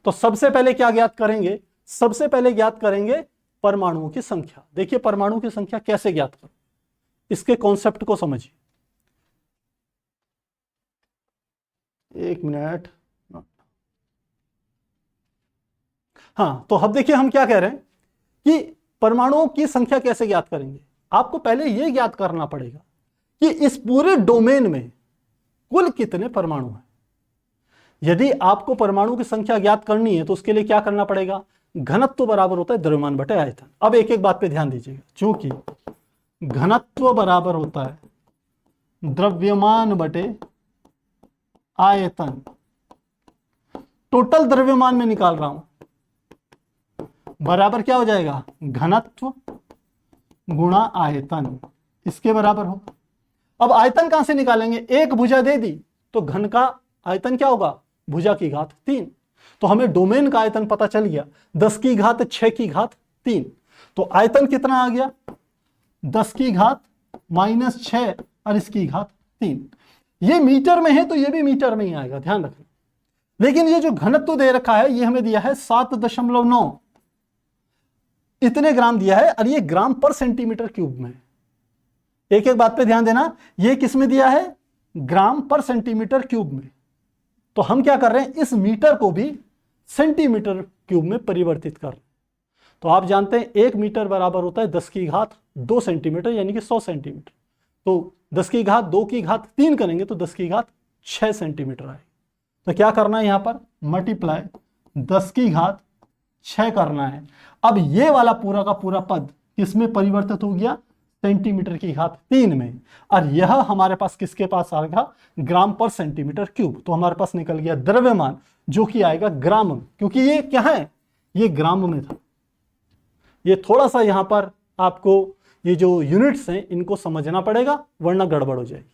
तो सबसे पहले क्या ज्ञात करेंगे? सबसे पहले ज्ञात करेंगे परमाणुओं की संख्या। देखिए परमाणु की संख्या कैसे ज्ञात करें, इसके कॉन्सेप्ट को समझिए। एक मिनट। हाँ, तो अब देखिए हम क्या कह रहे हैं कि परमाणुओं की संख्या कैसे ज्ञात करेंगे। आपको पहले यह ज्ञात करना पड़ेगा कि इस पूरे डोमेन में कुल कितने परमाणु हैं। यदि आपको परमाणु की संख्या ज्ञात करनी है तो उसके लिए क्या करना पड़ेगा? घनत्व बराबर होता है द्रव्यमान बटे आयतन। अब एक एक बात पे ध्यान दीजिएगा, चूंकि घनत्व बराबर होता है द्रव्यमान बटे आयतन, टोटल द्रव्यमान में निकाल रहा हूं, बराबर क्या हो जाएगा? घनत्व गुणा आयतन, इसके बराबर हो। अब आयतन कहां से निकालेंगे? एक भुजा दे दी तो घन का आयतन क्या होगा? भुजा की घात 3। तो हमें डोमेन का आयतन पता चल गया 10 की घात 6 की घात 3। तो आयतन कितना आ गया? 10 की घात -6 और इसकी घात 3। ये मीटर में है तो ये भी मीटर में ही आएगा, ध्यान रखना। लेकिन ये जो घनत्व दे रखा है ये हमें दिया है 7.9, इतने ग्राम दिया है, और ये ग्राम पर सेंटीमीटर क्यूब में। एक एक बात पे ध्यान देना, ये किस में दिया है? ग्राम पर सेंटीमीटर क्यूब में। तो हम क्या कर रहे हैं? इस मीटर को भी सेंटीमीटर क्यूब में परिवर्तित कर रहे हैं। तो आप जानते हैं 1 मीटर बराबर होता है 10 की घात 2 सेंटीमीटर, यानी कि 100 सेंटीमीटर। तो 10 की घात 2 की घात 3 करेंगे तो 10 की घात 6 सेंटीमीटर आएगी। तो क्या करना है यहां पर? मल्टीप्लाई 10 की घात 6 करना है। अब ये वाला पूरा का पूरा पद किसमें परिवर्तित हो गया? सेंटीमीटर की घात 3 में। और यह हमारे पास किसके पास आएगा? ग्राम पर सेंटीमीटर क्यूब। तो हमारे पास निकल गया द्रव्यमान, जो कि आएगा ग्राम में, क्योंकि ये क्या है? ये ग्राम में था। ये थोड़ा सा यहां पर आपको ये जो यूनिट्स हैं इनको समझना पड़ेगा, वरना गड़बड़ हो जाएगी।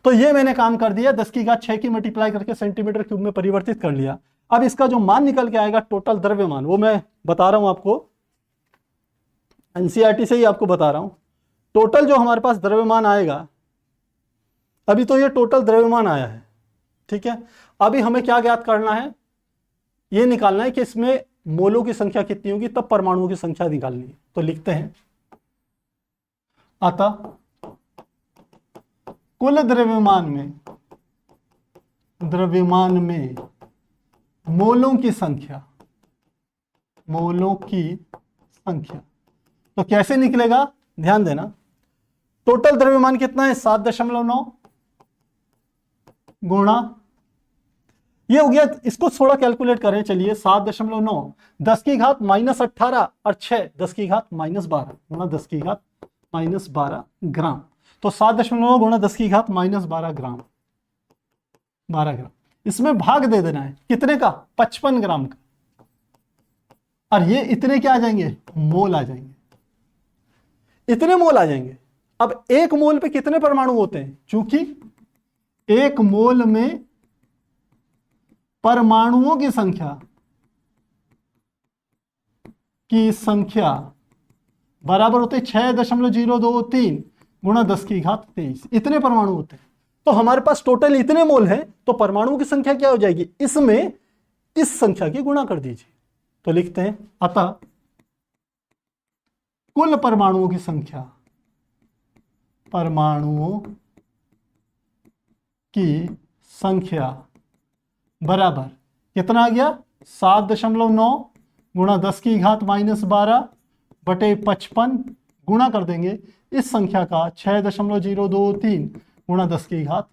तो ये मैंने काम कर दिया, 10 की घात 6 की मल्टीप्लाई करके सेंटीमीटर क्यूब में परिवर्तित कर लिया। अब इसका जो मान निकल के आएगा टोटल द्रव्यमान, वो मैं बता रहा हूं आपको, एनसीईआरटी से ही आपको बता रहा हूं। टोटल जो हमारे पास द्रव्यमान आएगा, अभी तो ये टोटल द्रव्यमान आया है, ठीक है। अभी हमें क्या ज्ञात करना है? ये निकालना है कि इसमें मोलों की संख्या कितनी होगी, तब परमाणुओं की संख्या निकालनी है। तो लिखते हैं, अतः कुल द्रव्यमान में मोलों की संख्या तो कैसे निकलेगा? ध्यान देना, टोटल द्रव्यमान कितना है? 7.9 गुणा, ये हो गया, इसको थोड़ा कैलकुलेट करें। चलिए 7.9 10 की घात -18 और 6 10 की घात -12 गुणा 10 की घात -12 ग्राम। तो 7.9 गुणा 10 की घात -12 ग्राम, 12 ग्राम। इसमें भाग दे देना है कितने का? 55 ग्राम का। और ये इतने क्या आ जाएंगे? मोल आ जाएंगे, इतने मोल आ जाएंगे। अब एक मोल पे कितने परमाणु होते हैं? चूंकि एक मोल में परमाणुओं की संख्या बराबर होते 6.023 गुणा 10 की घात 23, इतने परमाणु होते हैं। तो हमारे पास टोटल इतने मोल हैं, तो परमाणुओं की संख्या क्या हो जाएगी, इसमें इस संख्या की गुणा कर दीजिए। तो लिखते हैं अतः कुल परमाणुओं की संख्या, परमाणुओं की संख्या बराबर कितना आ गया, 7.9 गुणा 10 की घात -12 बटे 55 गुणा कर देंगे इस संख्या का 6.023 गुणा 10 की घात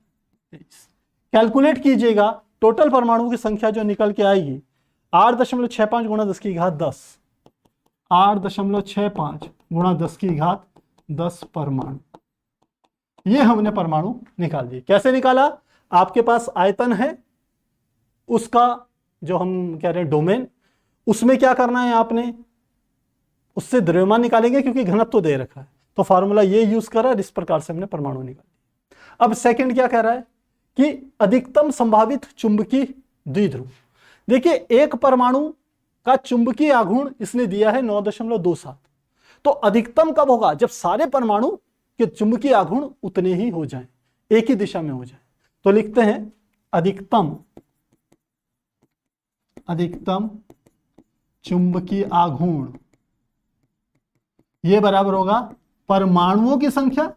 23। कैलकुलेट कीजिएगा, टोटल परमाणुओं की संख्या जो निकल के आएगी 8.65 गुणा 10 की घात 10, 8.65 गुणा 10 की घात 10 परमाणु। ये हमने परमाणु निकाल दिए। कैसे निकाला, आपके पास आयतन है, उसका जो हम कह रहे हैं डोमेन, उसमें क्या करना है आपने, उससे द्रव्यमान निकालेंगे क्योंकि घनत्व तो दे रखा है, तो फार्मूला ये यूज करा, इस प्रकार से हमने परमाणु निकाले। अब सेकंड क्या कह रहा है कि अधिकतम संभावित चुंबकीय द्विध्रुव। देखिए एक परमाणु का चुंबकीय आघूर्ण इसने दिया है 9.27, तो अधिकतम कब होगा, जब सारे परमाणु के चुंबकीय आघूर्ण उतने ही हो जाएं, एक ही दिशा में हो जाए। तो लिखते हैं अधिकतम चुंबकीय आघूर्ण ये बराबर होगा परमाणुओं की संख्या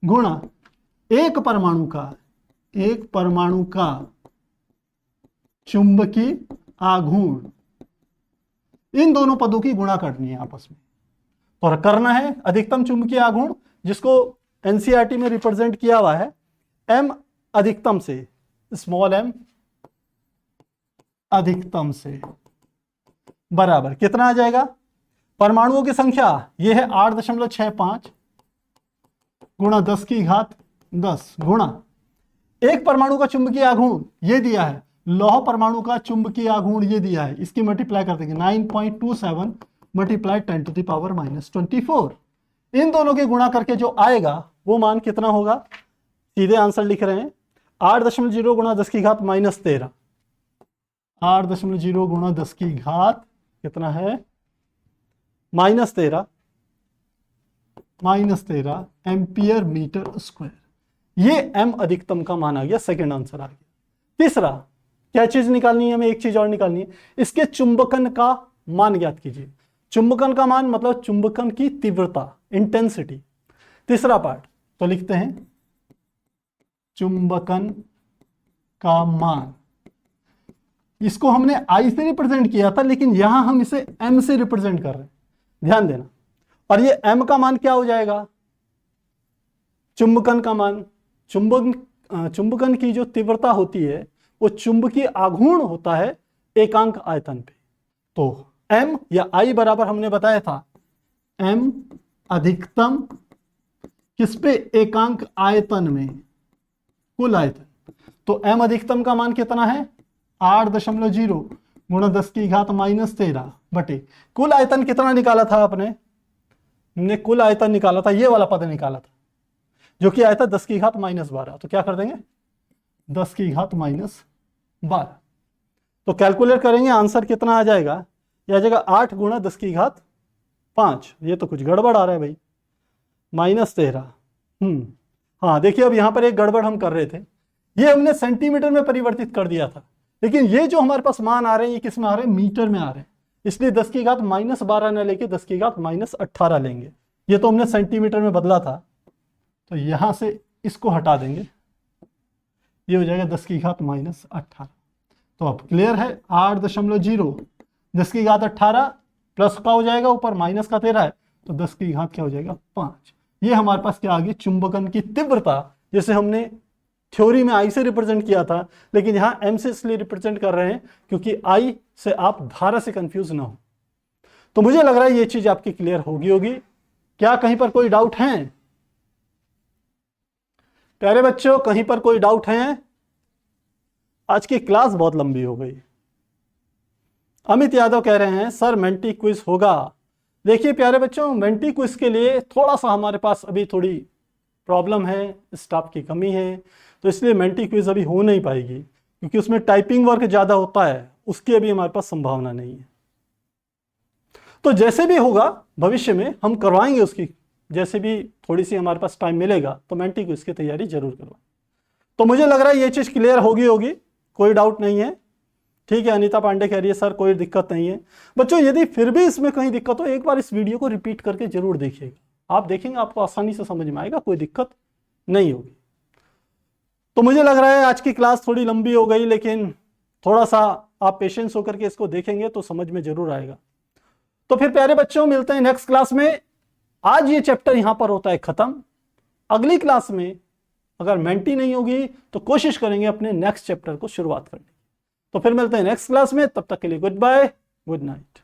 गुणा एक परमाणु का चुंबकीय आघूर्ण। इन दोनों पदों की गुणा करनी है आपस में, और करना है अधिकतम चुंबकीय आघूर्ण, जिसको एनसीईआरटी में रिप्रेजेंट किया हुआ है m अधिकतम से, स्मॉल m अधिकतम से बराबर कितना आ जाएगा, परमाणुओं की संख्या ये है 8.65 गुणा 10 की घात 10 गुणा एक परमाणु का चुंबकीय आघूर्ण ये दिया है, लौह परमाणु का चुंबकीय आघूर्ण ये दिया है, इसकी मल्टीप्लाई कर देंगे 9.27 मल्टीप्लाई 10⁻24। इन दोनों के गुणा करके जो आएगा वो मान कितना होगा, सीधे आंसर लिख रहे हैं 8.0 गुणा 10 की घात -13, 8.0 गुणा 10 की घात कितना है -13 एम्पियर मीटर स्क्वायर। ये m अधिकतम का मान आ गया, सेकंड आंसर आ गया। तीसरा क्या चीज निकालनी है हमें, एक चीज और निकालनी है, इसके चुंबकन का मान ज्ञात कीजिए। चुंबकन का मान मतलब चुंबकन की तीव्रता, इंटेंसिटी। तीसरा पार्ट, तो लिखते हैं चुंबकन का मान। इसको हमने I से रिप्रेजेंट किया था, लेकिन यहां हम इसे M से रिप्रेजेंट कर रहे हैं, ध्यान देना। और ये M का मान क्या हो जाएगा, चुंबकन का मान। चुंबकन की जो तीव्रता होती है वो चुंबकीय आघूर्ण होता है एकांक आयतन पे। तो M या I बराबर हमने बताया था M अधिकतम किस पे, एकांक आयतन में, कुल आयतन। तो M अधिकतम का मान कितना है 8.0 गुणा 10 की घात -13 बटे कुल आयतन कितना निकाला था आपने, हमने कुल आयतन निकाला था, ये वाला पद निकाला था जो कि आया था 10 की घात -12। तो क्या कर देंगे 10 की घात -12, तो कैलकुलेट करेंगे आंसर कितना आ जाएगा, यह आ जाएगा 8 गुणा 10 की घात 5। ये तो कुछ गड़बड़ आ रहा है भाई, -13। हाँ देखिए अब यहां पर एक गड़बड़ हम कर रहे थे, ये हमने सेंटीमीटर में परिवर्तित कर दिया था, लेकिन ये जो हमारे पास मान आ रहे हैं ये किस में आ रहे हैं, मीटर में आ रहे हैं, इसलिए 10 की घात -12 न लेके 10 की घात -18 लेंगे। ये तो हमने सेंटीमीटर में बदला था, तो यहां से इसको हटा देंगे, ये हो जाएगा 10 की घात -18। तो अब क्लियर है 8.0 10 की घात 18 प्लस का हो जाएगा, ऊपर माइनस का 13 है, तो 10 की घात क्या हो जाएगा 5। ये हमारे पास क्या आ गई, चुंबकन की तीव्रता, जैसे हमने थ्योरी में I से रिप्रेजेंट किया था, लेकिन यहां M से इसलिए रिप्रेजेंट कर रहे हैं क्योंकि I से आप धारा से कंफ्यूज ना हो। तो मुझे लग रहा है ये चीज आपकी क्लियर होगी। क्या कहीं पर कोई डाउट है प्यारे बच्चों, कहीं पर कोई डाउट है? आज की क्लास बहुत लंबी हो गई। अमित यादव कह रहे हैं सर मेंटी क्विज होगा। देखिए प्यारे बच्चों, मेंटी क्विज के लिए थोड़ा सा हमारे पास अभी थोड़ी प्रॉब्लम है, स्टाफ की कमी है, तो इसलिए मेंटी क्विज अभी हो नहीं पाएगी, क्योंकि उसमें टाइपिंग वर्क ज़्यादा होता है, उसकी अभी हमारे पास संभावना नहीं है। तो जैसे भी होगा भविष्य में हम करवाएंगे उसकी जैसे भी थोड़ी सी हमारे पास टाइम मिलेगा तो मेंटी को इसकी तैयारी जरूर करवाएं। तो मुझे लग रहा है ये चीज़ क्लियर होगी, कोई डाउट नहीं है। ठीक है, अनीता पांडे कह रही है सर कोई दिक्कत नहीं है। बच्चों यदि फिर भी इसमें कहीं दिक्कत हो, एक बार इस वीडियो को रिपीट करके जरूर देखिएगा, आप देखेंगे आपको आसानी से समझ में आएगा, कोई दिक्कत नहीं होगी। तो मुझे लग रहा है आज की क्लास थोड़ी लंबी हो गई, लेकिन थोड़ा सा आप पेशेंस होकर के इसको देखेंगे तो समझ में जरूर आएगा। तो फिर प्यारे बच्चों मिलते हैं नेक्स्ट क्लास में। आज ये चैप्टर यहां पर होता है खत्म। अगली क्लास में अगर मेंटी नहीं होगी तो कोशिश करेंगे अपने नेक्स्ट चैप्टर को शुरुआत करने की। तो फिर मिलते हैं नेक्स्ट क्लास में, तब तक के लिए गुड बाय, गुड नाइट।